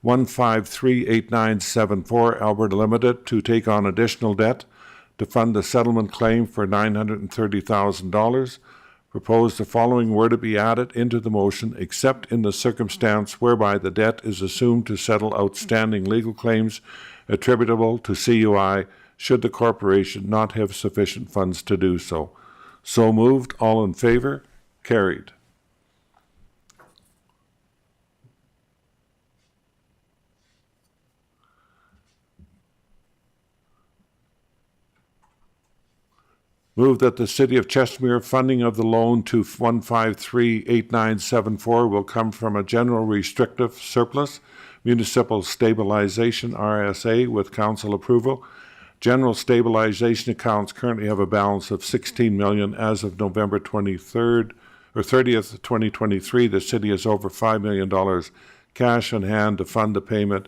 1538974 Alberta Limited to take on additional debt to fund the settlement claim for $930,000. Propose the following word to be added into the motion, except in the circumstance whereby the debt is assumed to settle outstanding legal claims attributable to CUI should the corporation not have sufficient funds to do so. So moved. All in favor? Carried. Move that the City of Chestermere funding of the loan to 1538974 will come from a general restrictive surplus, municipal stabilization RSA with council approval. General stabilization accounts currently have a balance of $16 million as of November 30th, 2023. The city has over $5 million cash on hand to fund the payment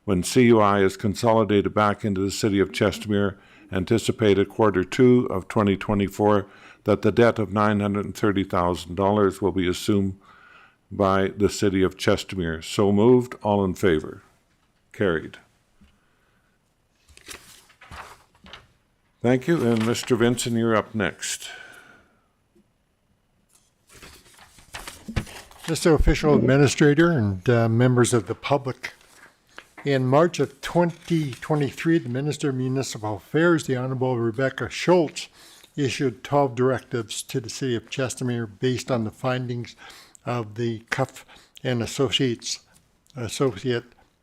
when CUI is consolidated back into the City of Chestermere. Anticipated Q2 of 2024 that the debt of $930,000 will be assumed by the City of Chestermere. So moved. All in favor? Carried. Thank you. And Mr. Vincent, you're up next. Mr. Official Administrator and members of the public, in March of 2023, the Minister of Municipal Affairs, the Honorable Rebecca Schultz, issued 12 directives to the City of Chestermere based on the findings of the Cuff and Associate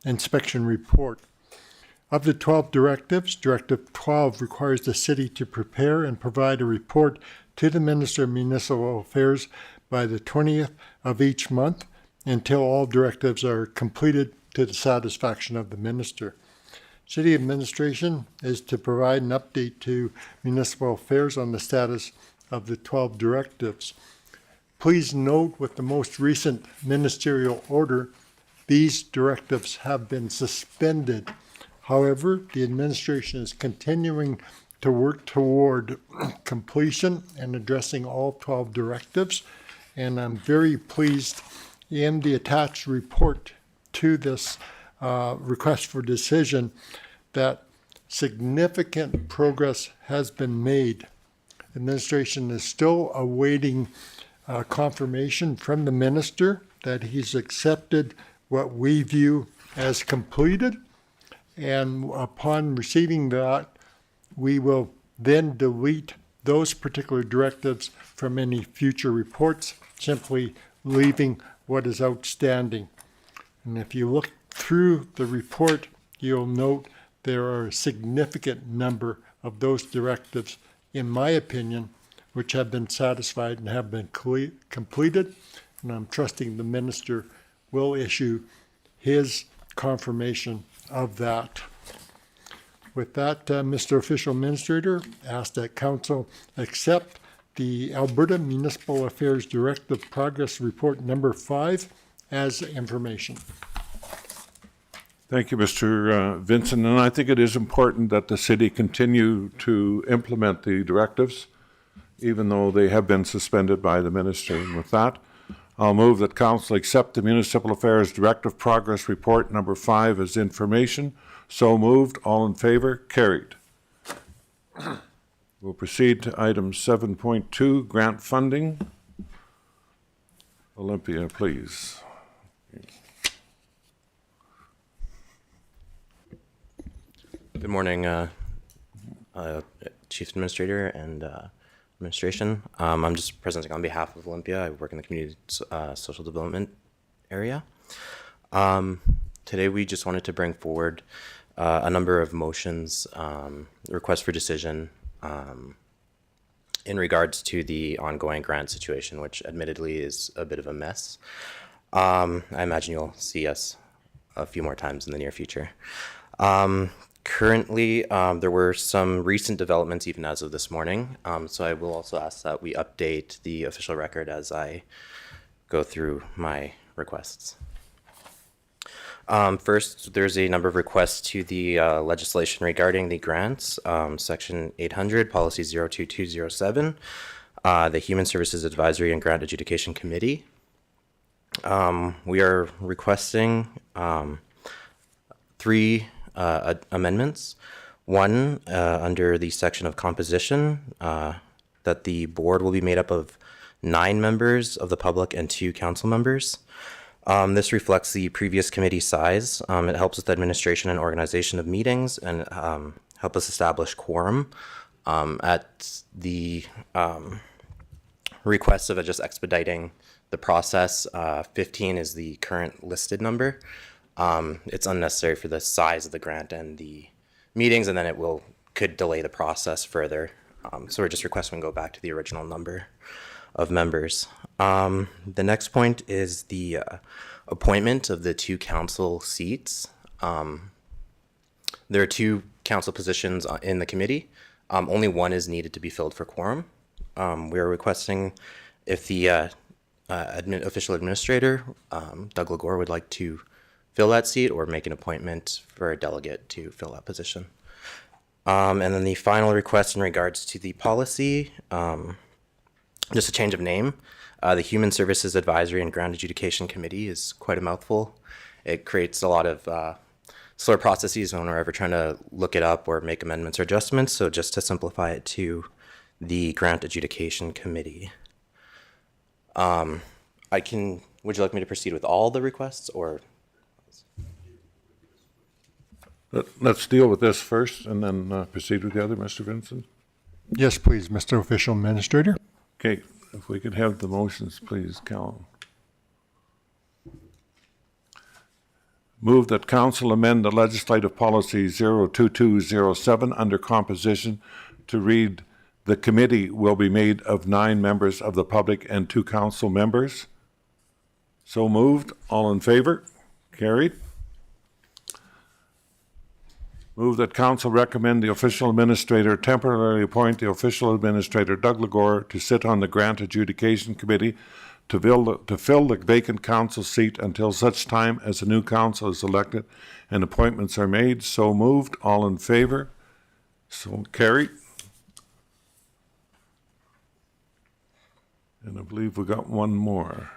Inspection Report. Of the 12 directives, Directive 12 requires the City to prepare and provide a report to the Minister of Municipal Affairs by the 20th of each month until all directives are completed to the satisfaction of the Minister. City administration is to provide an update to municipal affairs on the status of the 12 directives. Please note with the most recent ministerial order, these directives have been suspended. However, the administration is continuing to work toward completion and addressing all 12 directives, and I'm very pleased in the attached report to this request for decision that significant progress has been made. Administration is still awaiting confirmation from the minister that he's accepted what we view as completed, and upon receiving that, we will then delete those particular directives from any future reports, simply leaving what is outstanding. And if you look through the report, you'll note there are a significant number of those directives, in my opinion, which have been satisfied and have been completed. And I'm trusting the minister will issue his confirmation of that. With that, Mr. Official Administrator, ask that Council accept the Alberta Municipal Affairs Directive Progress Report number 5 as information. Thank you, Mr. Vincent. And I think it is important that the city continue to implement the directives, even though they have been suspended by the ministry. And with that, I'll move that council accept the Municipal Affairs Directive Progress Report number 5 as information. So moved. All in favor? Carried. We'll proceed to item 7.2, grant funding. Olimphya, please. Good morning, Chief Administrator and administration. I'm just presenting on behalf of Olimphya. I work in the community social development area. Today we just wanted to bring forward a number of motions, requests for decision in regards to the ongoing grant situation, which admittedly is a bit of a mess. I imagine you'll see us a few more times in the near future. Currently, there were some recent developments even as of this morning, so I will also ask that we update the official record as I go through my requests. First, there's a number of requests to the legislation regarding the grants, Section 800, Policy 02207, the Human Services Advisory and Grant Adjudication Committee. We are requesting 3 amendments. One, under the section of composition, that the board will be made up of 9 members of the public and 2 council members. This reflects the previous committee size. It helps with the administration and organization of meetings and help us establish quorum. At the request of just expediting the process, 15 is the current listed number. It's unnecessary for the size of the grant and the meetings, and then it could delay the process further. So we're just requesting we go back to the original number of members. The next point is the appointment of the 2 council seats. There are 2 council positions in the committee. Only one is needed to be filled for quorum. We are requesting if the official administrator, Doug Lagore, would like to fill that seat or make an appointment for a delegate to fill that position. And then the final request in regards to the policy, just a change of name. The Human Services Advisory and Grant Adjudication Committee is quite a mouthful. It creates a lot of slower processes when we're ever trying to look it up or make amendments or adjustments. So just to simplify it to the Grant Adjudication Committee. Would you like me to proceed with all the requests or? Let's deal with this first and then proceed with the other, Mr. Vincent. Yes, please, Mr. Official Administrator. Okay, if we could have the motions, please, Kallen. Move that council amend the legislative policy 02207 under composition to read, the committee will be made of 9 members of the public and 2 council members. So moved. All in favor? Carried. Move that council recommend the official administrator temporarily appoint the official administrator, Doug Lagore, to sit on the Grant Adjudication Committee to fill the vacant council seat until such time as a new council is elected and appointments are made. So moved. All in favor? So carried. And I believe we got one more.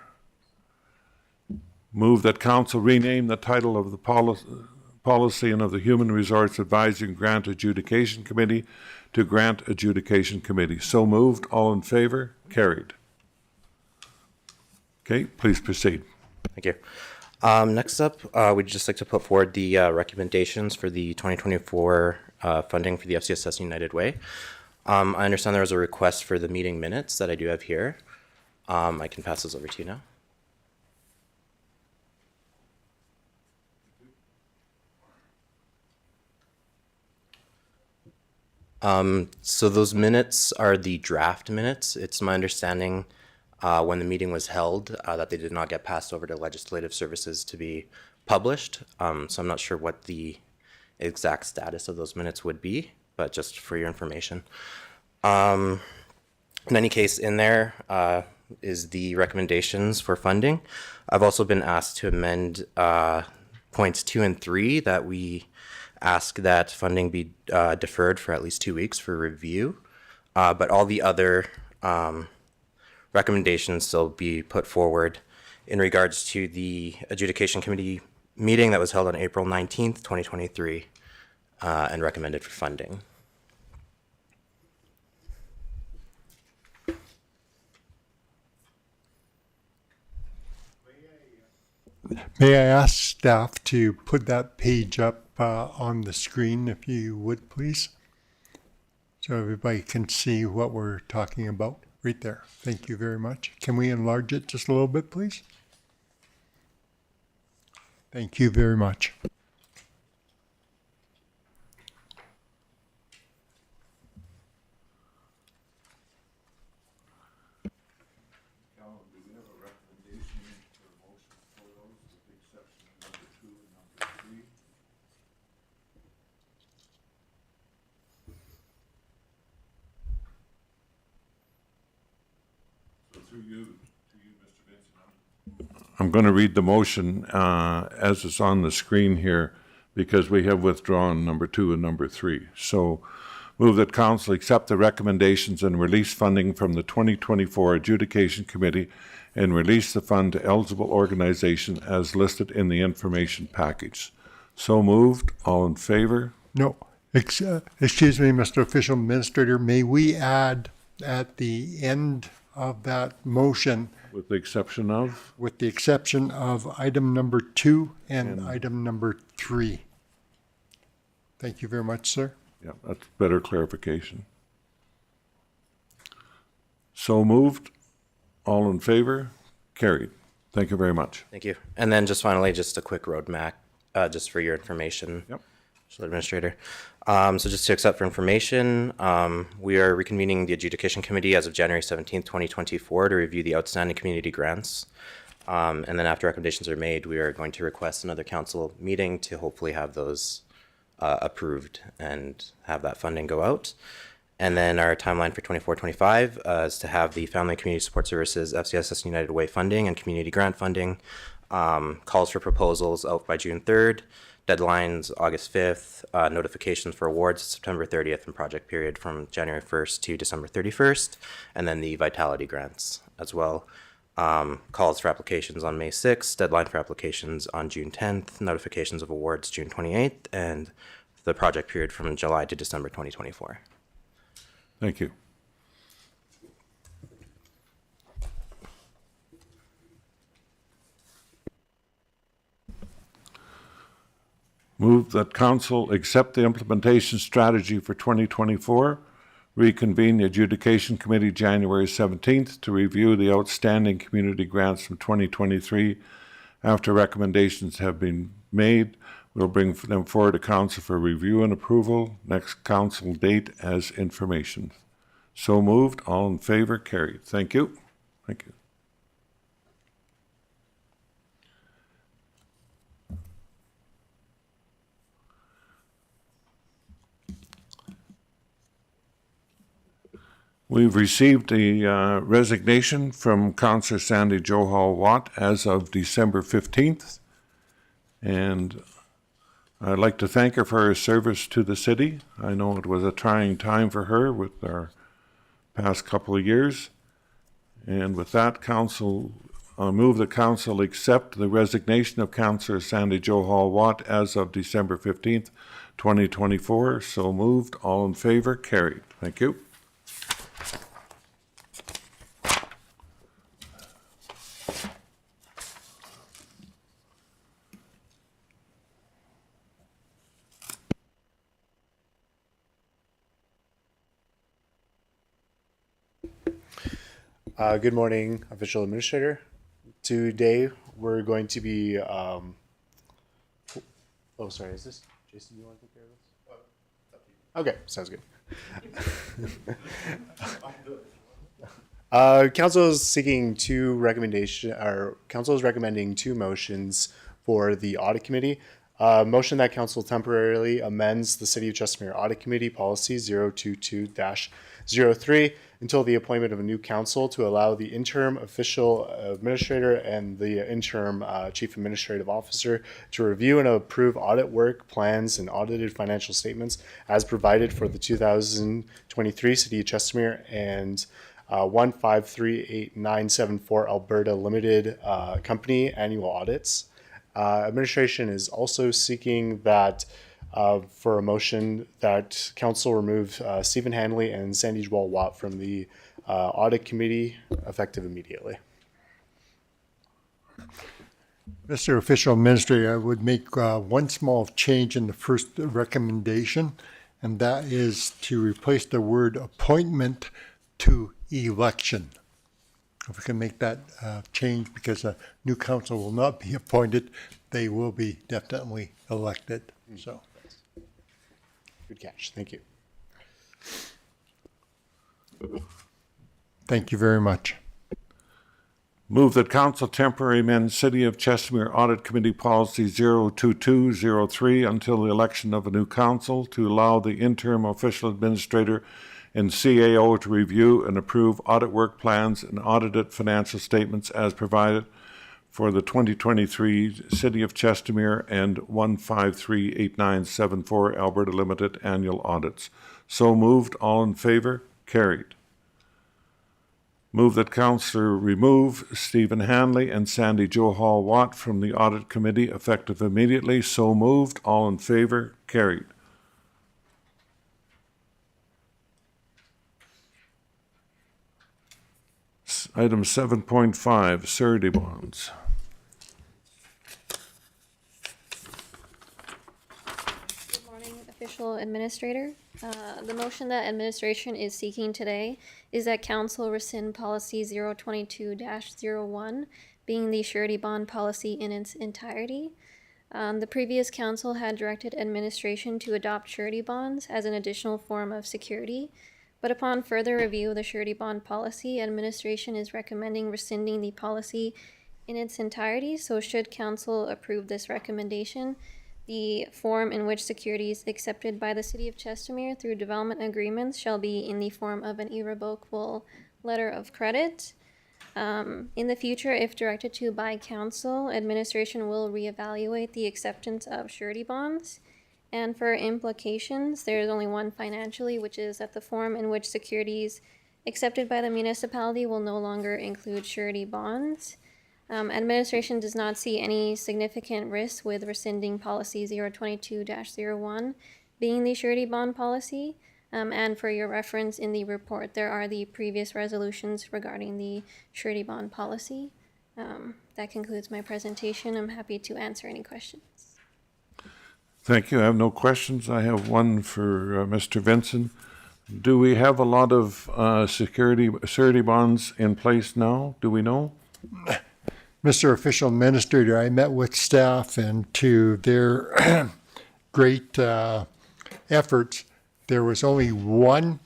Move that council rename the title of the policy and of the Human Resource Advisory and Grant Adjudication Committee to Grant Adjudication Committee. So moved. All in favor? Carried. Okay, please proceed. Thank you. Next up, we'd just like to put forward the recommendations for the 2024 funding for the FCSS United Way. I understand there was a request for the meeting minutes that I do have here. I can pass those over to you now. So those minutes are the draft minutes. It's my understanding when the meeting was held that they did not get passed over to legislative services to be published. So I'm not sure what the exact status of those minutes would be, but just for your information. In any case, in there is the recommendations for funding. I've also been asked to amend points 2 and 3 that we ask that funding be deferred for at least 2 weeks for review, but all the other recommendations still be put forward in regards to the adjudication committee meeting that was held on April 19th, 2023, and recommended for funding. May I ask staff to put that page up on the screen, if you would, please? So everybody can see what we're talking about right there. Thank you very much. Can we enlarge it just a little bit, please? Thank you very much. I'm going to read the motion as it's on the screen here because we have withdrawn number 2 and number 3. So move that council accept the recommendations and release funding from the 2024 Adjudication Committee and release the fund to eligible organization as listed in the information package. So moved. All in favor? No, excuse me, Mr. Official Administrator, may we add at the end of that motion, With the exception of? with the exception of item number 2 and item number 3. Thank you very much, sir. Yeah, that's better clarification. So moved. All in favor? Carried. Thank you very much. Thank you. And then just finally, just a quick roadmap, just for your information. Yep. Mr. Administrator. So just to accept for information, we are reconvening the Adjudication Committee as of January 17th, 2024 to review the outstanding community grants. And then after recommendations are made, we are going to request another council meeting to hopefully have those approved and have that funding go out. And then our timeline for 24-25 is to have the Family and Community Support Services, FCSS United Way funding and community grant funding, calls for proposals out by June 3rd, deadlines August 5th, notifications for awards September 30th, and project period from January 1st to December 31st, and then the vitality grants as well. Calls for applications on May 6th, deadline for applications on June 10th, notifications of awards June 28th, and the project period from July to December 2024. Thank you. Move that council accept the implementation strategy for 2024, reconvene the adjudication committee January 17th to review the outstanding community grants from 2023. After recommendations have been made, we'll bring them forward to council for review and approval. Next council date as information. So moved. All in favor? Carried. Thank you. Thank you. We've received a resignation from Councillor Sandy Johal Watt as of December 15th. And I'd like to thank her for her service to the city. I know it was a trying time for her with our past couple of years. And with that, council, I move the council accept the resignation of Councillor Sandy Johal Watt as of December 15th, 2024. So moved. All in favor? Carried. Thank you. Good morning, Official Administrator. Today, we're going to be, oh, sorry, is this, Jason, you want to take care of this? Okay, sounds good. Council is seeking council is recommending 2 motions for the Audit Committee. Motion that council temporarily amends the City of Chestermere Audit Committee Policy 022-03 until the appointment of a new council to allow the interim official administrator and the interim chief administrative officer to review and approve audit work plans and audited financial statements as provided for the 2023 City of Chestermere and 1538974 Alberta Limited Company annual audits. Administration is also seeking that for a motion that council remove Stephen Hanley and Sandy Joel Watt from the audit committee effective immediately. Mr. Official Administrator, I would make one small change in the first recommendation, and that is to replace the word appointment to election. If we can make that change, because a new council will not be appointed, they will be definitely elected. So, Good catch. Thank you. thank you very much. Move that council temporarily amend City of Chestermere Audit Committee Policy 02203 until the election of a new council to allow the interim official administrator and CAO to review and approve audit work plans and audited financial statements as provided for the 2023 City of Chestermere and 1538974 Alberta Limited annual audits. So moved. All in favor? Carried. Move that Councillor remove Stephen Hanley and Sandy Johal Watt from the Audit Committee effective immediately. So moved. All in favor? Carried. Item 7.5, surety bonds. Good morning, Official Administrator. The motion that administration is seeking today is that council rescind policy 022-01, being the surety bond policy in its entirety. The previous council had directed administration to adopt surety bonds as an additional form of security, but upon further review of the surety bond policy, administration is recommending rescinding the policy in its entirety. So should council approve this recommendation, the form in which securities accepted by the City of Chestermere through development agreements shall be in the form of an irrevocable letter of credit. In the future, if directed to by council, administration will reevaluate the acceptance of surety bonds. And for implications, there is only one financially, which is that the form in which securities accepted by the municipality will no longer include surety bonds. Administration does not see any significant risk with rescinding policy 022-01 being the surety bond policy. And for your reference in the report, there are the previous resolutions regarding the surety bond policy. That concludes my presentation. I'm happy to answer any questions. Thank you. I have no questions. I have one for Mr. Vincent. Do we have a lot of surety bonds in place now? Do we know? Mr. Official Administrator, I met with staff, and to their great efforts, there was only one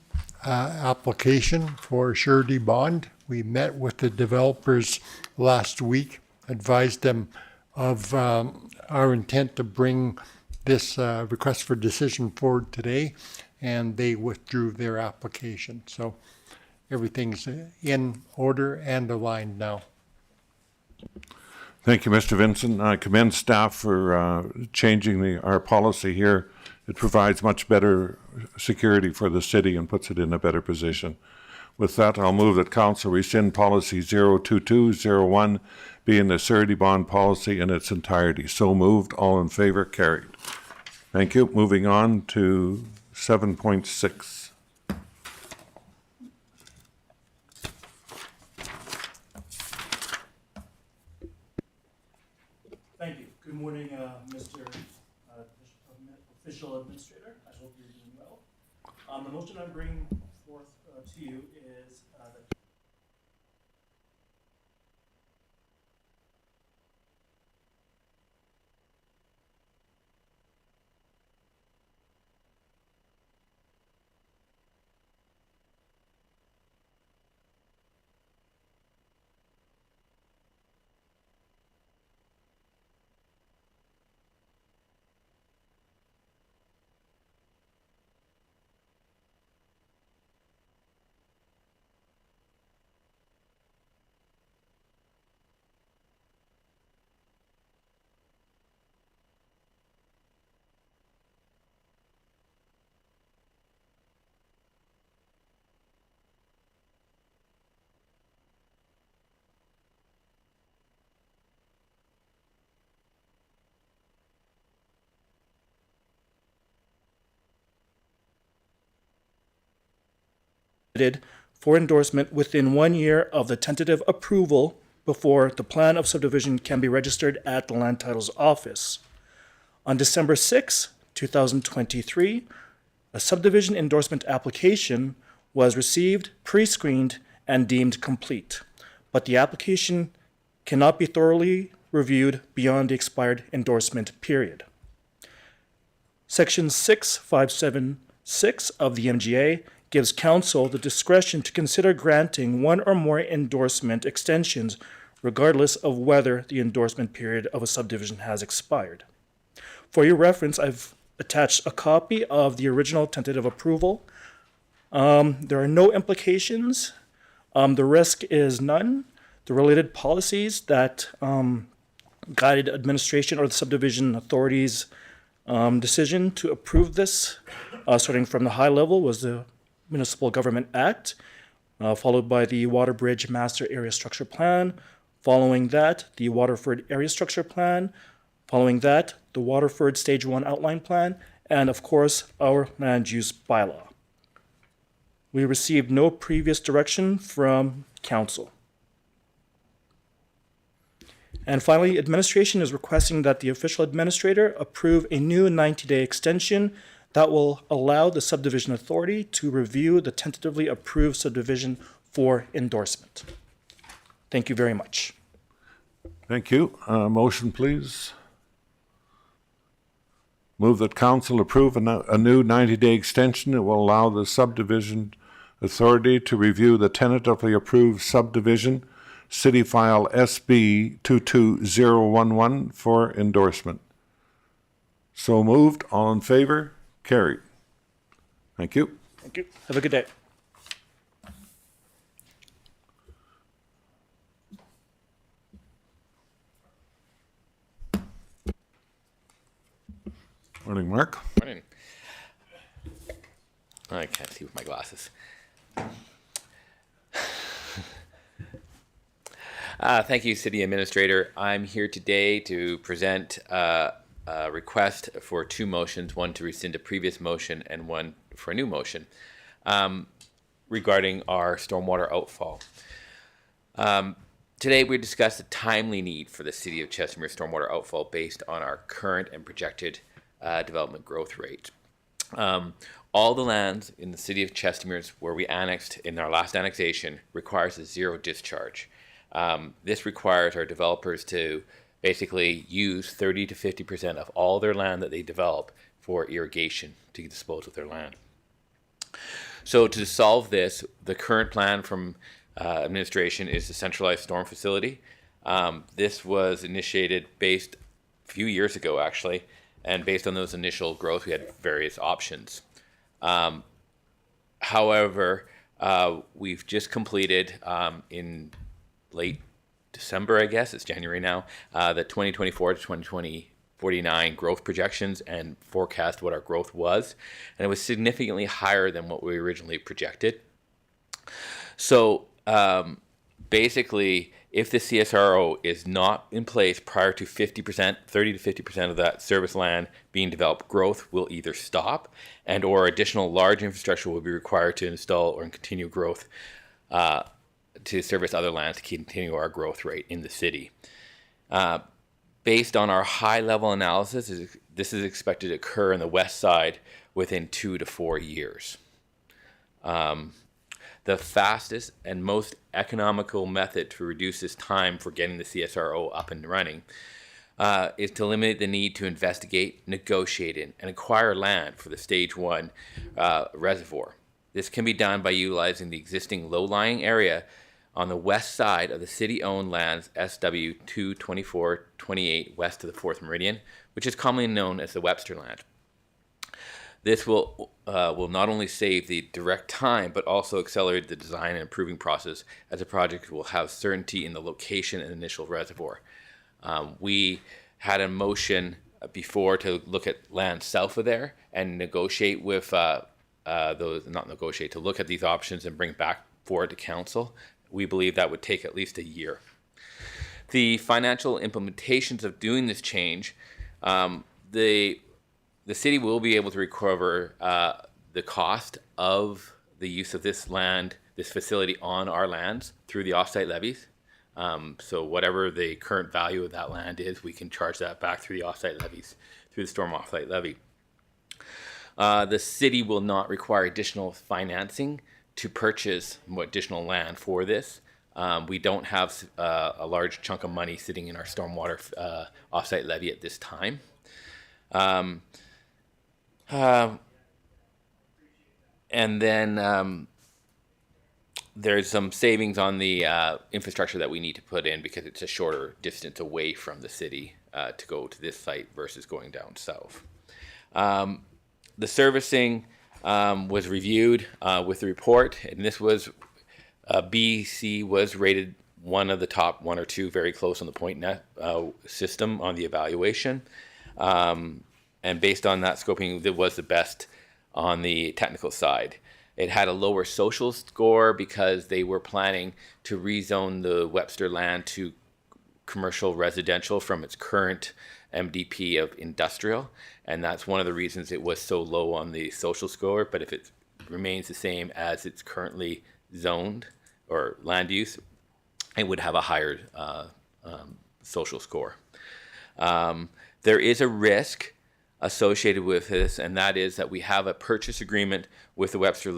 application for a surety bond. We met with the developers last week, advised them of our intent to bring this request for decision forward today, and they withdrew their application. So everything's in order and aligned now. Thank you, Mr. Vincent. I commend staff for changing our policy here. It provides much better security for the city and puts it in a better position. With that, I'll move that council rescind policy 02201 being the surety bond policy in its entirety. So moved. All in favor? Carried. Thank you. Moving on to 7.6. Thank you. Good morning, Mr. Official Administrator. I hope you're doing well. The motion I'm bringing forth to you is that for endorsement within 1 year of the tentative approval before the plan of subdivision can be registered at the Land Titles Office. On December 6, 2023, a subdivision endorsement application was received, pre-screened, and deemed complete, but the application cannot be thoroughly reviewed beyond the expired endorsement period. Section 6576 of the MGA gives council the discretion to consider granting one or more endorsement extensions regardless of whether the endorsement period of a subdivision has expired. For your reference, I've attached a copy of the original tentative approval. There are no implications. The risk is none. The related policies that guided administration or the subdivision authority's decision to approve this, starting from the high level, was the Municipal Government Act, followed by the Waterbridge Master Area Structure Plan, following that, the Waterford Area Structure Plan, following that, the Waterford Stage 1 Outline Plan, and of course, our land use bylaw. We received no previous direction from council. And finally, administration is requesting that the official administrator approve a new 90-day extension that will allow the subdivision authority to review the tentatively approved subdivision for endorsement. Thank you very much. Thank you. Motion, please. Move that council approve a new 90-day extension that will allow the subdivision authority to review the tentatively approved subdivision, City File SB 22011, for endorsement. So moved. All in favor? Carried. Thank you. Thank you. Have a good day. Morning, Mark. Morning. I can't see with my glasses. Thank you, City Administrator. I'm here today to present a request for two motions, one to rescind a previous motion and one for a new motion regarding our stormwater outfall. Today we discussed the timely need for the City of Chestermere stormwater outfall based on our current and projected development growth rate. All the lands in the City of Chestermere where we annexed in our last annexation requires a zero discharge. This requires our developers to basically use 30 to 50% of all their land that they develop for irrigation to dispose of their land. So to solve this, the current plan from administration is the centralized storm facility. This was initiated based a few years ago, actually, and based on those initial growth, we had various options. However, we've just completed in late December, I guess, it's January now, the 2024 to 2049 growth projections and forecast what our growth was. And it was significantly higher than what we originally projected. So basically, if the CSRO is not in place prior to 50%, 30 to 50% of that service land being developed, growth will either stop and or additional large infrastructure will be required to install or continue growth to service other lands to continue our growth rate in the city. Based on our high-level analysis, this is expected to occur in the west side within 2 to 4 years. The fastest and most economical method to reduce this time for getting the CSRO up and running is to eliminate the need to investigate, negotiate, and acquire land for the Stage 1 reservoir. This can be done by utilizing the existing low-lying area on the west side of the city-owned lands SW 22428 west of the 4th Meridian, which is commonly known as the Webster land. This will not only save the direct time, but also accelerate the design and improving process, as the project will have certainty in the location and initial reservoir. We had a motion before to look at land south of there and negotiate with to look at these options and bring back forward to council. We believe that would take at least a year. The financial implementations of doing this change, the city will be able to recover the cost of the use of this land, this facility on our lands through the offsite levies. So whatever the current value of that land is, we can charge that back through the offsite levies, through the storm offsite levy. The city will not require additional financing to purchase additional land for this. We don't have a large chunk of money sitting in our stormwater offsite levy at this time. And then there's some savings on the infrastructure that we need to put in because it's a shorter distance away from the city to go to this site versus going down south. The servicing was reviewed with the report, and this was BC was rated one of the top one or two, very close on the point net system on the evaluation. And based on that scoping, it was the best on the technical side. It had a lower social score because they were planning to rezone the Webster land to commercial residential from its current MDP of industrial. And that's one of the reasons it was so low on the social score. But if it remains the same as it's currently zoned or land use, it would have a higher social score. There is a risk associated with this, and that is that we have a purchase agreement with the Webster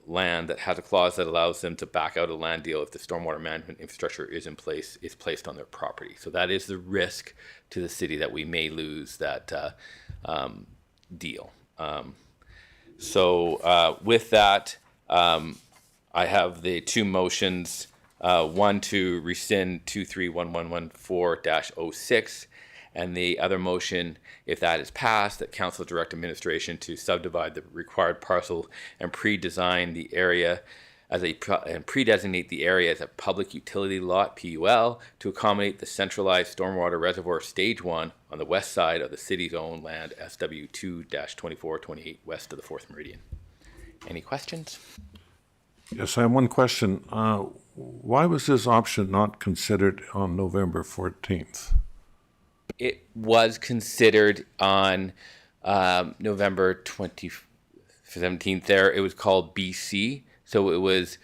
land that has a clause that allows them to back out a land deal if the stormwater management infrastructure is placed on their property. So that is the risk to the city, that we may lose that deal. With that, I have the two motions, one to rescind 231114-06, and the other motion, if that is passed, that council direct administration to subdivide the required parcel and pre-design the area and pre-designate the area as a public utility lot, PUL, to accommodate the centralized stormwater reservoir stage 1 on the west side of the city's own land, SW2-2428, west of the 4th Meridian. Any questions? Yes, I have one question. Why was this option not considered on November 14th? It was considered on November 17th there. It was called BC. So it was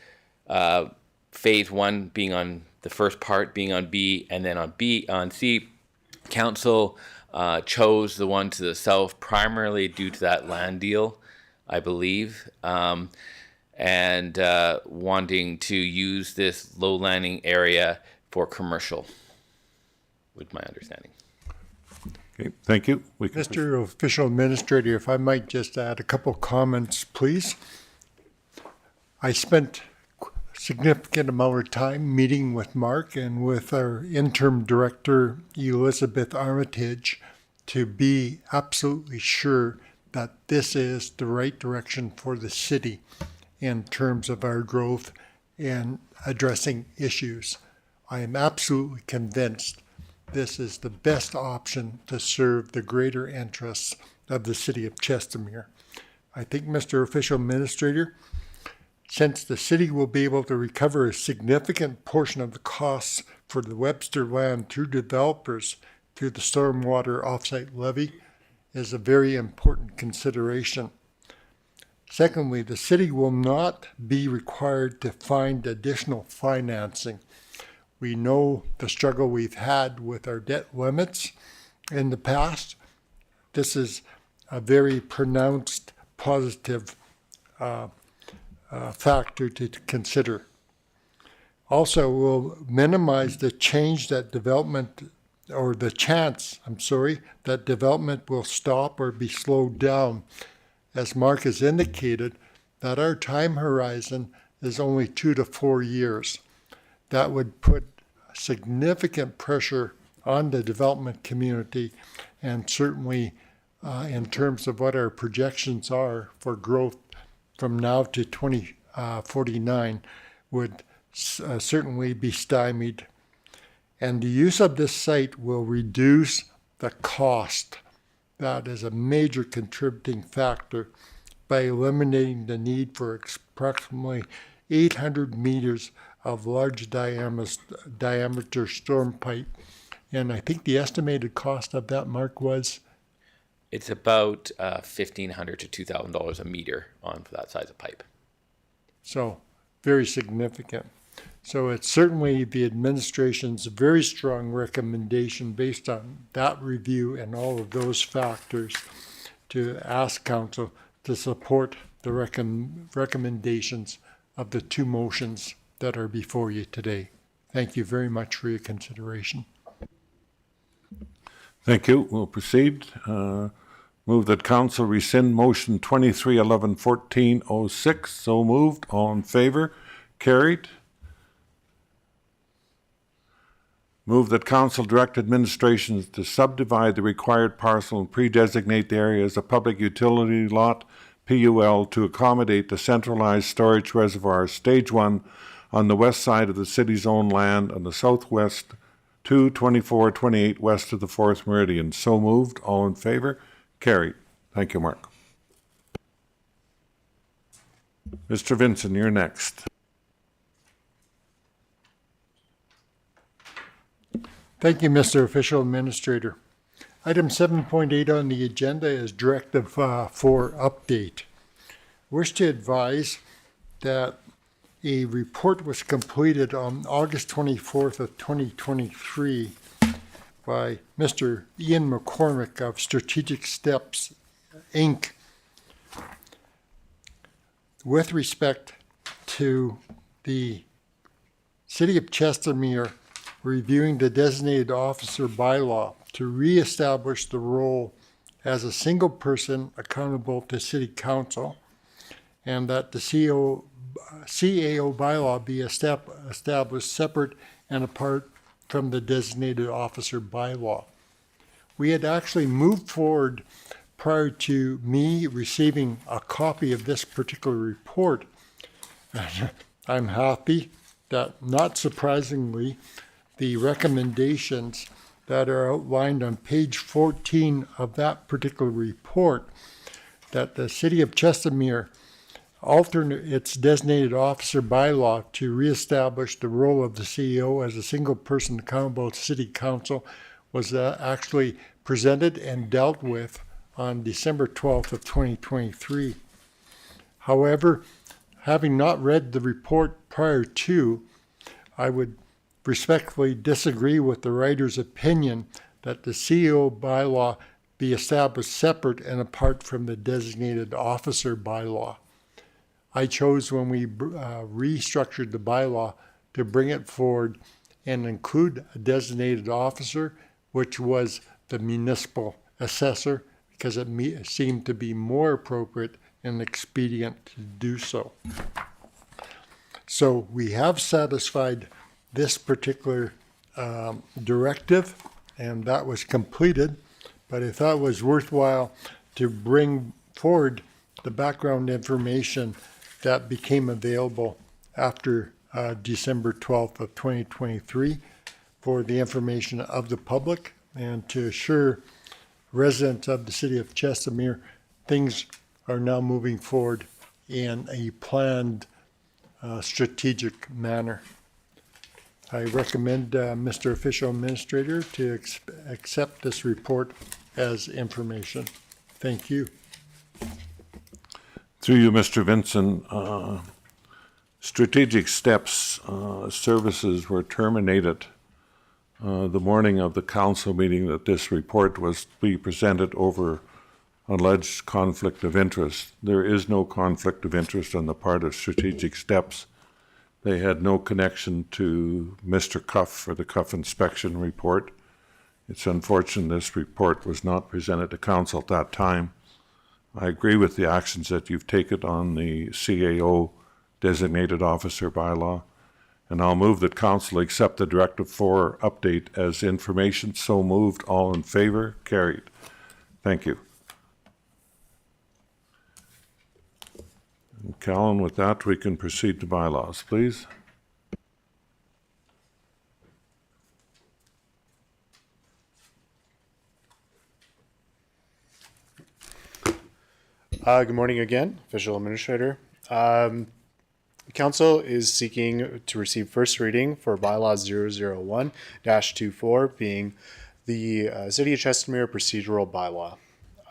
phase 1 being on the first part, being on B, and then on C. Council chose the one to the south primarily due to that land deal, I believe, and wanting to use this low landing area for commercial, with my understanding. Okay, thank you. Mr. Official Administrator, if I might just add a couple comments, please. I spent a significant amount of time meeting with Mark and with our interim director, Elizabeth Armitage, to be absolutely sure that this is the right direction for the city in terms of our growth and addressing issues. I am absolutely convinced this is the best option to serve the greater interests of the city of Chestermere. I think, Mr. Official Administrator, since the city will be able to recover a significant portion of the costs for the Webster land through developers through the stormwater offsite levy, is a very important consideration. Secondly, the city will not be required to find additional financing. We know the struggle we've had with our debt limits in the past. This is a very pronounced positive factor to consider. Also, we'll minimize the chance that development will stop or be slowed down. As Mark has indicated, that our time horizon is only 2 to 4 years. That would put significant pressure on the development community, and certainly in terms of what our projections are for growth from now to 2049 would certainly be stymied. And the use of this site will reduce the cost. That is a major contributing factor by eliminating the need for approximately 800 meters of large diameter storm pipe. And I think the estimated cost of that, Mark, was? It's about $1,500 to $2,000 a meter for that size of pipe. So very significant. So it's certainly the administration's very strong recommendation based on that review and all of those factors to ask council to support the recommendations of the two motions that are before you today. Thank you very much for your consideration. Thank you. We'll proceed. Move that council rescind motion 23111406. So moved. All in favor? Carried. Move that council direct administrations to subdivide the required parcel and pre-designate the area as a public utility lot, PUL, to accommodate the centralized storage reservoir, Stage 1, on the west side of the city's own land on the southwest 22428 west of the 4th meridian. So moved. All in favor? Carried. Thank you, Mark. Mr. Vincent, you're next. Thank you, Mr. Official Administrator. Item 7.8 on the agenda is Directive 4 update. Wish to advise that a report was completed on August 24th of 2023 by Mr. Ian McCormick of Strategic Steps, Inc. with respect to the City of Chestermere reviewing the designated officer bylaw to reestablish the role as a single person accountable to City Council, and that the CAO bylaw be established separate and apart from the designated officer bylaw. We had actually moved forward prior to me receiving a copy of this particular report. I'm happy that, not surprisingly, the recommendations that are outlined on page 14 of that particular report, that the City of Chestermere alter its designated officer bylaw to reestablish the role of the CEO as a single person accountable to City Council, was actually presented and dealt with on December 12th of 2023. However, having not read the report prior to, I would respectfully disagree with the writer's opinion that the CEO bylaw be established separate and apart from the designated officer bylaw. I chose, when we restructured the bylaw, to bring it forward and include a designated officer, which was the municipal assessor, because it seemed to be more appropriate and expedient to do so. So we have satisfied this particular directive, and that was completed, but I thought it was worthwhile to bring forward the background information that became available after December 12th of 2023 for the information of the public, and to assure residents of the City of Chestermere things are now moving forward in a planned strategic manner. I recommend Mr. Official Administrator to accept this report as information. Thank you. Through you, Mr. Vincent, Strategic Steps services were terminated the morning of the council meeting that this report was to be presented over alleged conflict of interest. There is no conflict of interest on the part of Strategic Steps. They had no connection to Mr. Cuff or the Cuff inspection report. It's unfortunate this report was not presented to council at that time. I agree with the actions that you've taken on the CAO designated officer bylaw, and I'll move that council accept the Directive 4 update as information. So moved. All in favor? Carried. Thank you. And Kallen, with that, we can proceed to bylaws, please. Good morning again, Official Administrator. Council is seeking to receive first reading for bylaws 001-24, being the City of Chestermere procedural bylaw.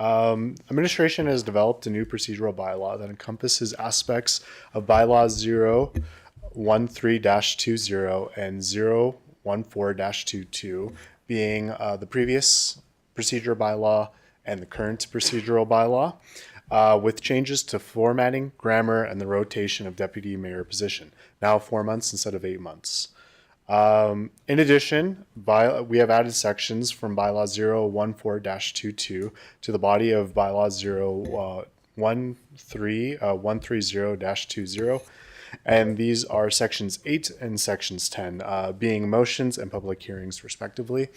Administration has developed a new procedural bylaw that encompasses aspects of bylaws 013-20 and 014-22, being the previous procedure bylaw and the current procedural bylaw, with changes to formatting, grammar, and the rotation of deputy mayor position, now 4 months instead of 8 months. In addition, we have added sections from bylaw 014-22 to the body of bylaw 130-20, and these are sections 8 and sections 10, being motions and public hearings respectively.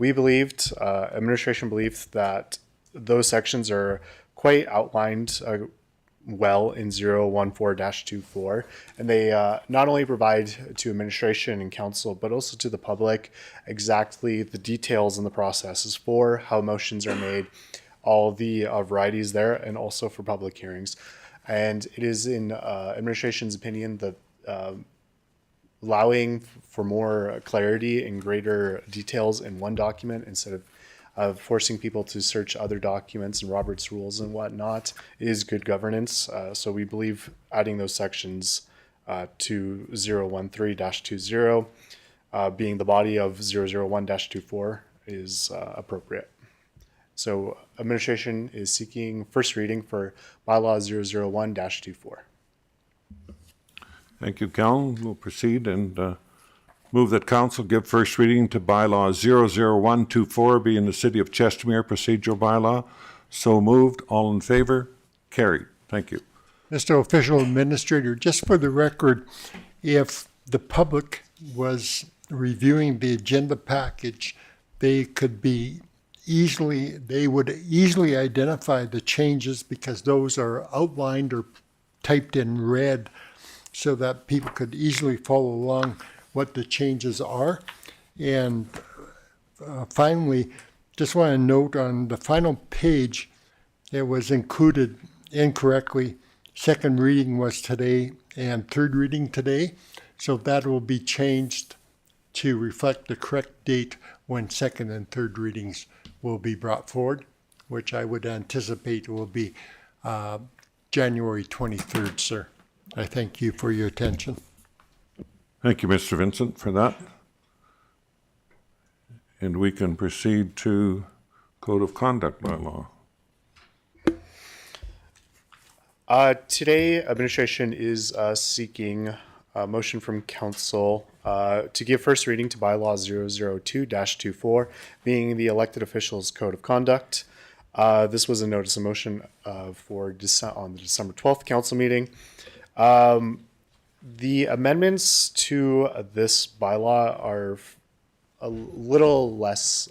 Administration believed that those sections are quite outlined well in 014-24, and they not only provide to administration and council, but also to the public exactly the details and the processes for how motions are made, all the varieties there, and also for public hearings. And it is in administration's opinion that allowing for more clarity and greater details in one document instead of forcing people to search other documents and Robert's rules and whatnot is good governance. So we believe adding those sections to 013-20, being the body of 001-24, is appropriate. So administration is seeking first reading for bylaw 001-24. Thank you, Kallen. We'll proceed and move that council give first reading to bylaw 00124, being the City of Chestermere procedural bylaw. So moved. All in favor? Carried. Thank you. Mr. Official Administrator, just for the record, if the public was reviewing the agenda package, they would easily identify the changes because those are outlined or typed in red so that people could easily follow along what the changes are. And finally, just want to note on the final page, it was included incorrectly. Second reading was today and third reading today. So that will be changed to reflect the correct date when second and third readings will be brought forward, which I would anticipate will be January 23rd, sir. I thank you for your attention. Thank you, Mr. Vincent, for that. And we can proceed to Code of Conduct bylaw. Today, administration is seeking a motion from council to give first reading to bylaw 002-24, being the elected officials code of conduct. This was a notice of motion on the December 12th council meeting. The amendments to this bylaw are a little less,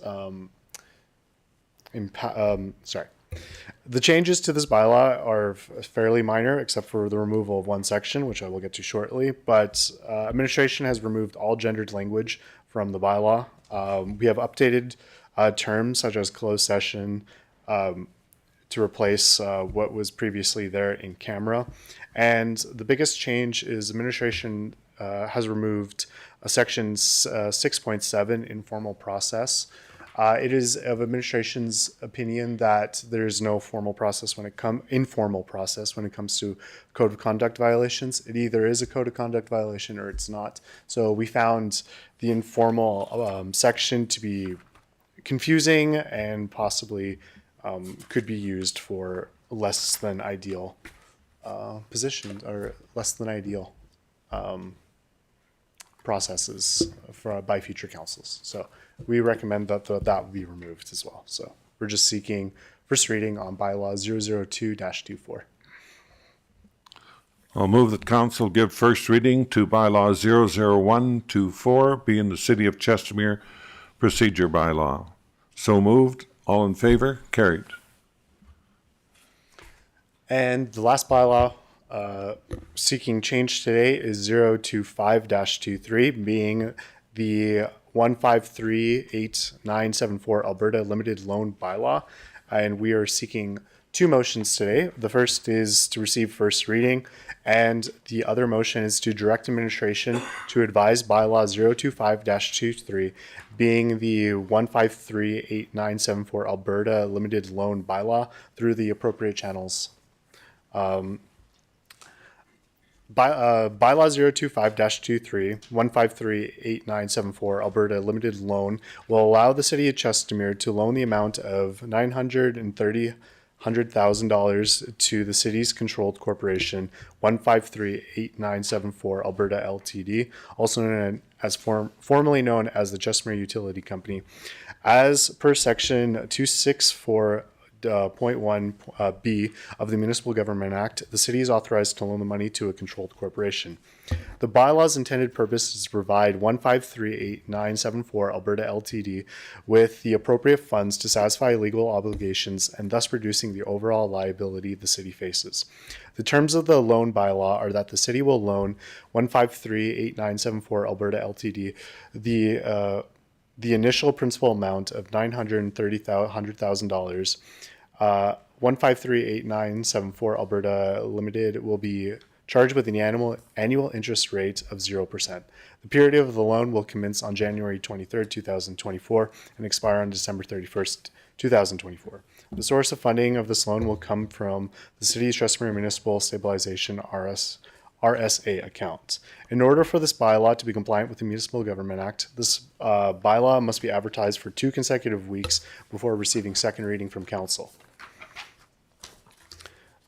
The changes to this bylaw are fairly minor, except for the removal of one section, which I will get to shortly. But administration has removed all gendered language from the bylaw. We have updated terms such as closed session to replace what was previously there in camera. And the biggest change is administration has removed section 6.7, informal process. It is of administration's opinion that there is no informal process when it comes to code of conduct violations. It either is a code of conduct violation or it's not. So we found the informal section to be confusing and possibly could be used for less than ideal positions or less than ideal processes by future councils. So we recommend that that be removed as well. So we're just seeking first reading on bylaw 002-24. I'll move that council give first reading to bylaw 00124, being the City of Chestermere procedure bylaw. So moved. All in favor? Carried. And the last bylaw seeking change today is 025-23, being the 1538974 Alberta Limited Loan Bylaw. And we are seeking two motions today. The first is to receive first reading, and the other motion is to direct administration to advise bylaw 025-23, being the 1538974 Alberta Limited Loan Bylaw through the appropriate channels. Bylaw 025-23, 1538974 Alberta Limited Loan will allow the City of Chestermere to loan the amount of $930,000 to the city's controlled corporation, 1538974 Alberta Ltd., also known as formerly known as the Chestermere Utility Company. As per section 264.1 B of the Municipal Government Act, the city is authorized to loan the money to a controlled corporation. The bylaw's intended purpose is to provide 1538974 Alberta Ltd. with the appropriate funds to satisfy legal obligations and thus reducing the overall liability the city faces. The terms of the loan bylaw are that the city will loan 1538974 Alberta Ltd. The initial principal amount of $930,000. 1538974 Alberta Limited will be charged with an annual interest rate of 0%. The period of the loan will commence on January 23rd, 2024 and expire on December 31st, 2024. The source of funding of this loan will come from the City's Chestermere Municipal Stabilization RSA account. In order for this bylaw to be compliant with the Municipal Government Act, this bylaw must be advertised for 2 consecutive weeks before receiving second reading from Council.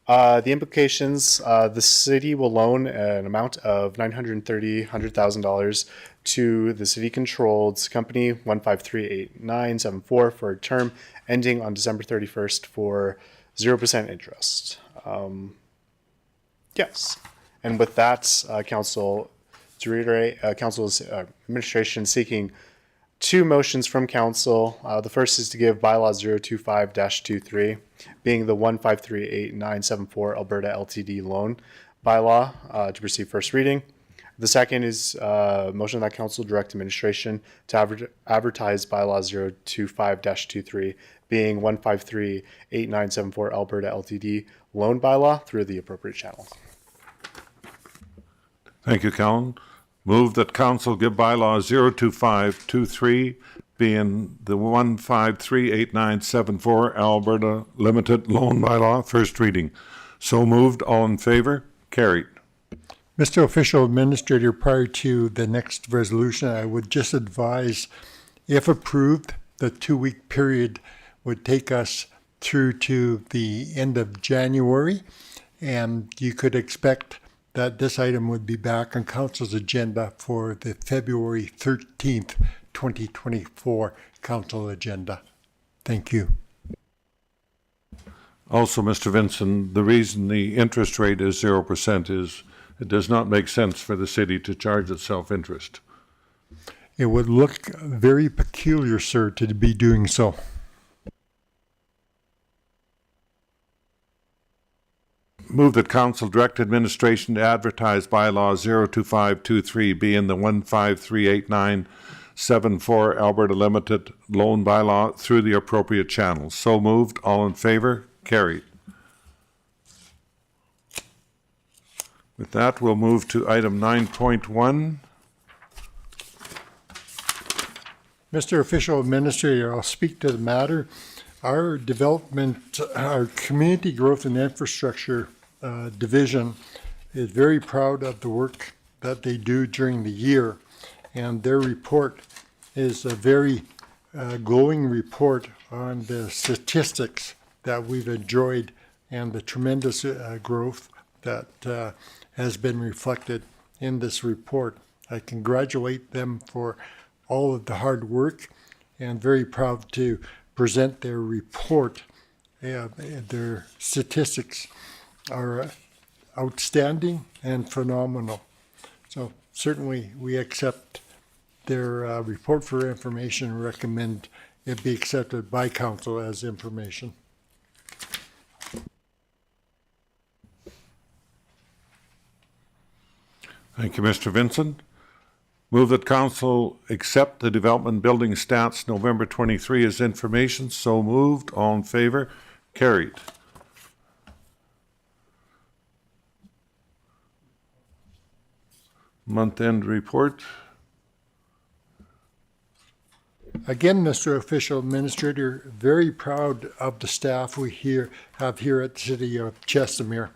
The implications, the city will loan an amount of $930,000 to the city-controlled company 1538974 for a term ending on December 31st for 0% interest. Yes. And with that, Council, to reiterate, Council's administration seeking 2 motions from Council. The first is to give bylaw 025-23, being the 1538974 Alberta Ltd. loan bylaw, to receive first reading. The second is motion that Council direct administration to advertise bylaw 025-23, being 1538974 Alberta Ltd. loan bylaw through the appropriate channel. Thank you, Kallen. Move that council give bylaw 02523, being the 1538974 Alberta Limited Loan Bylaw, first reading. So moved. All in favor? Carried. Mr. Official Administrator, prior to the next resolution, I would just advise, if approved, the 2-week period would take us through to the end of January, and you could expect that this item would be back on Council's agenda for the February 13th, 2024 Council agenda. Thank you. Also, Mr. Vincent, the reason the interest rate is 0% is it does not make sense for the city to charge itself interest. It would look very peculiar, sir, to be doing so. Move that council direct administration to advertise bylaw 02523, being the 1538974 Alberta Limited Loan Bylaw through the appropriate channels. So moved. All in favor? Carried. With that, we'll move to item 9.1. Mr. Official Administrator, I'll speak to the matter. Our development, our community growth and infrastructure division is very proud of the work that they do during the year, and their report is a very glowing report on the statistics that we've enjoyed and the tremendous growth that has been reflected in this report. I congratulate them for all of the hard work and very proud to present their report. Their statistics are outstanding and phenomenal. So certainly we accept their report for information and recommend it be accepted by council as information. Thank you, Mr. Vincent. Move that council accept the development building stats November 23 as information. So moved. All in favor? Carried. month-end report. Again, Mr. Official Administrator, very proud of the staff we have here at the City of Chestermere.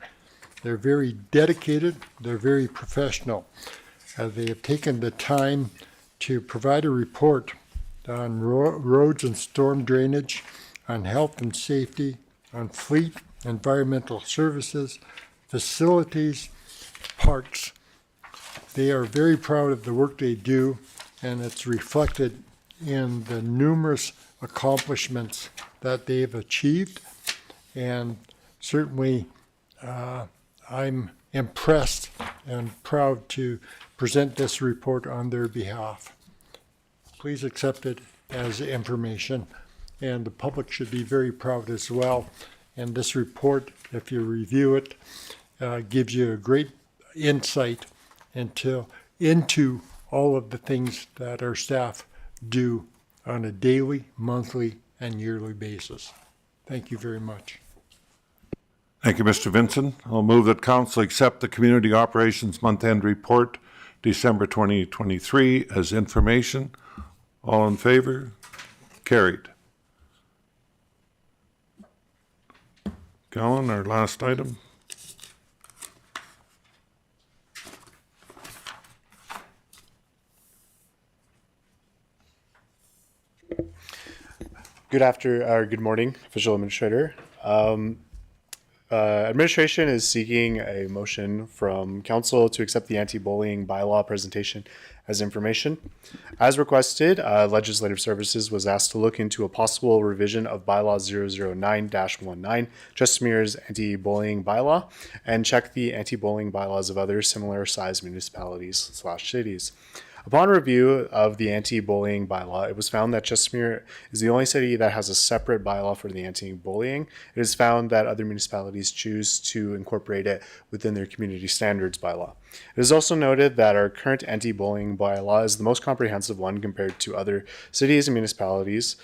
They're very dedicated, they're very professional. They have taken the time to provide a report on roads and storm drainage, on health and safety, on fleet, environmental services, facilities, parks. They are very proud of the work they do, and it's reflected in the numerous accomplishments that they've achieved. And certainly, I'm impressed and proud to present this report on their behalf. Please accept it as information, and the public should be very proud as well. And this report, if you review it, gives you a great insight into all of the things that our staff do on a daily, monthly, and yearly basis. Thank you very much. Thank you, Mr. Vincent. I'll move that council accept the Community Operations Month-End Report, December 2023, as information. All in favor? Carried. Kallen, our last item. Good morning, Official Administrator. Administration is seeking a motion from Council to accept the anti-bullying bylaw presentation as information. As requested, Legislative Services was asked to look into a possible revision of Bylaw 009-19, Chestermere's anti-bullying bylaw, and check the anti-bullying bylaws of other similar-sized municipalities/cities. Upon review of the anti-bullying bylaw, it was found that Chestermere is the only city that has a separate bylaw for the anti-bullying. It is found that other municipalities choose to incorporate it within their community standards bylaw. It is also noted that our current anti-bullying bylaw is the most comprehensive one compared to other cities and municipalities.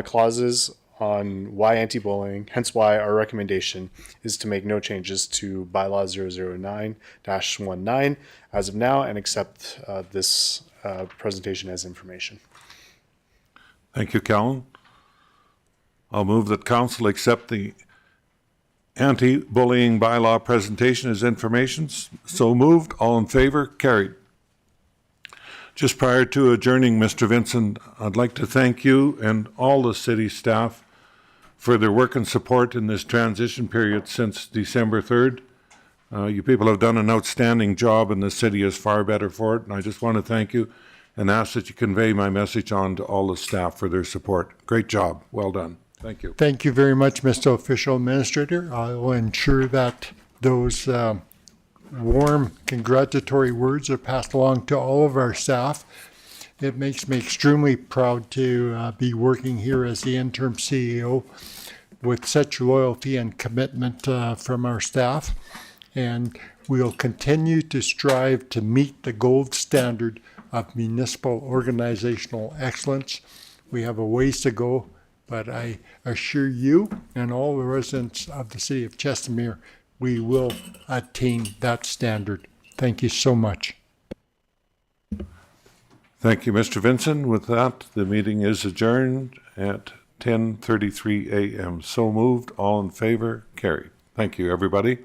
Clauses on why anti-bullying, hence why our recommendation is to make no changes to bylaw 009-19 as of now and accept this presentation as information. Thank you, Kallen. I'll move that council accept the anti-bullying bylaw presentation as information. So moved. All in favor? Carried. Just prior to adjourning, Mr. Vincent, I'd like to thank you and all the city staff for their work and support in this transition period since December 3rd. You people have done an outstanding job, and the city is far better for it. And I just want to thank you and ask that you convey my message on to all the staff for their support. Great job. Well done. Thank you. Thank you very much, Mr. Official Administrator. I will ensure that those warm congratulatory words are passed along to all of our staff. It makes me extremely proud to be working here as the interim CEO with such loyalty and commitment from our staff. And we'll continue to strive to meet the gold standard of municipal organizational excellence. We have a ways to go, but I assure you and all the residents of the city of Chestermere, we will attain that standard. Thank you so much. Thank you, Mr. Vincent. With that, the meeting is adjourned at 10:33 a.m. So moved. All in favor? Carried. Thank you, everybody.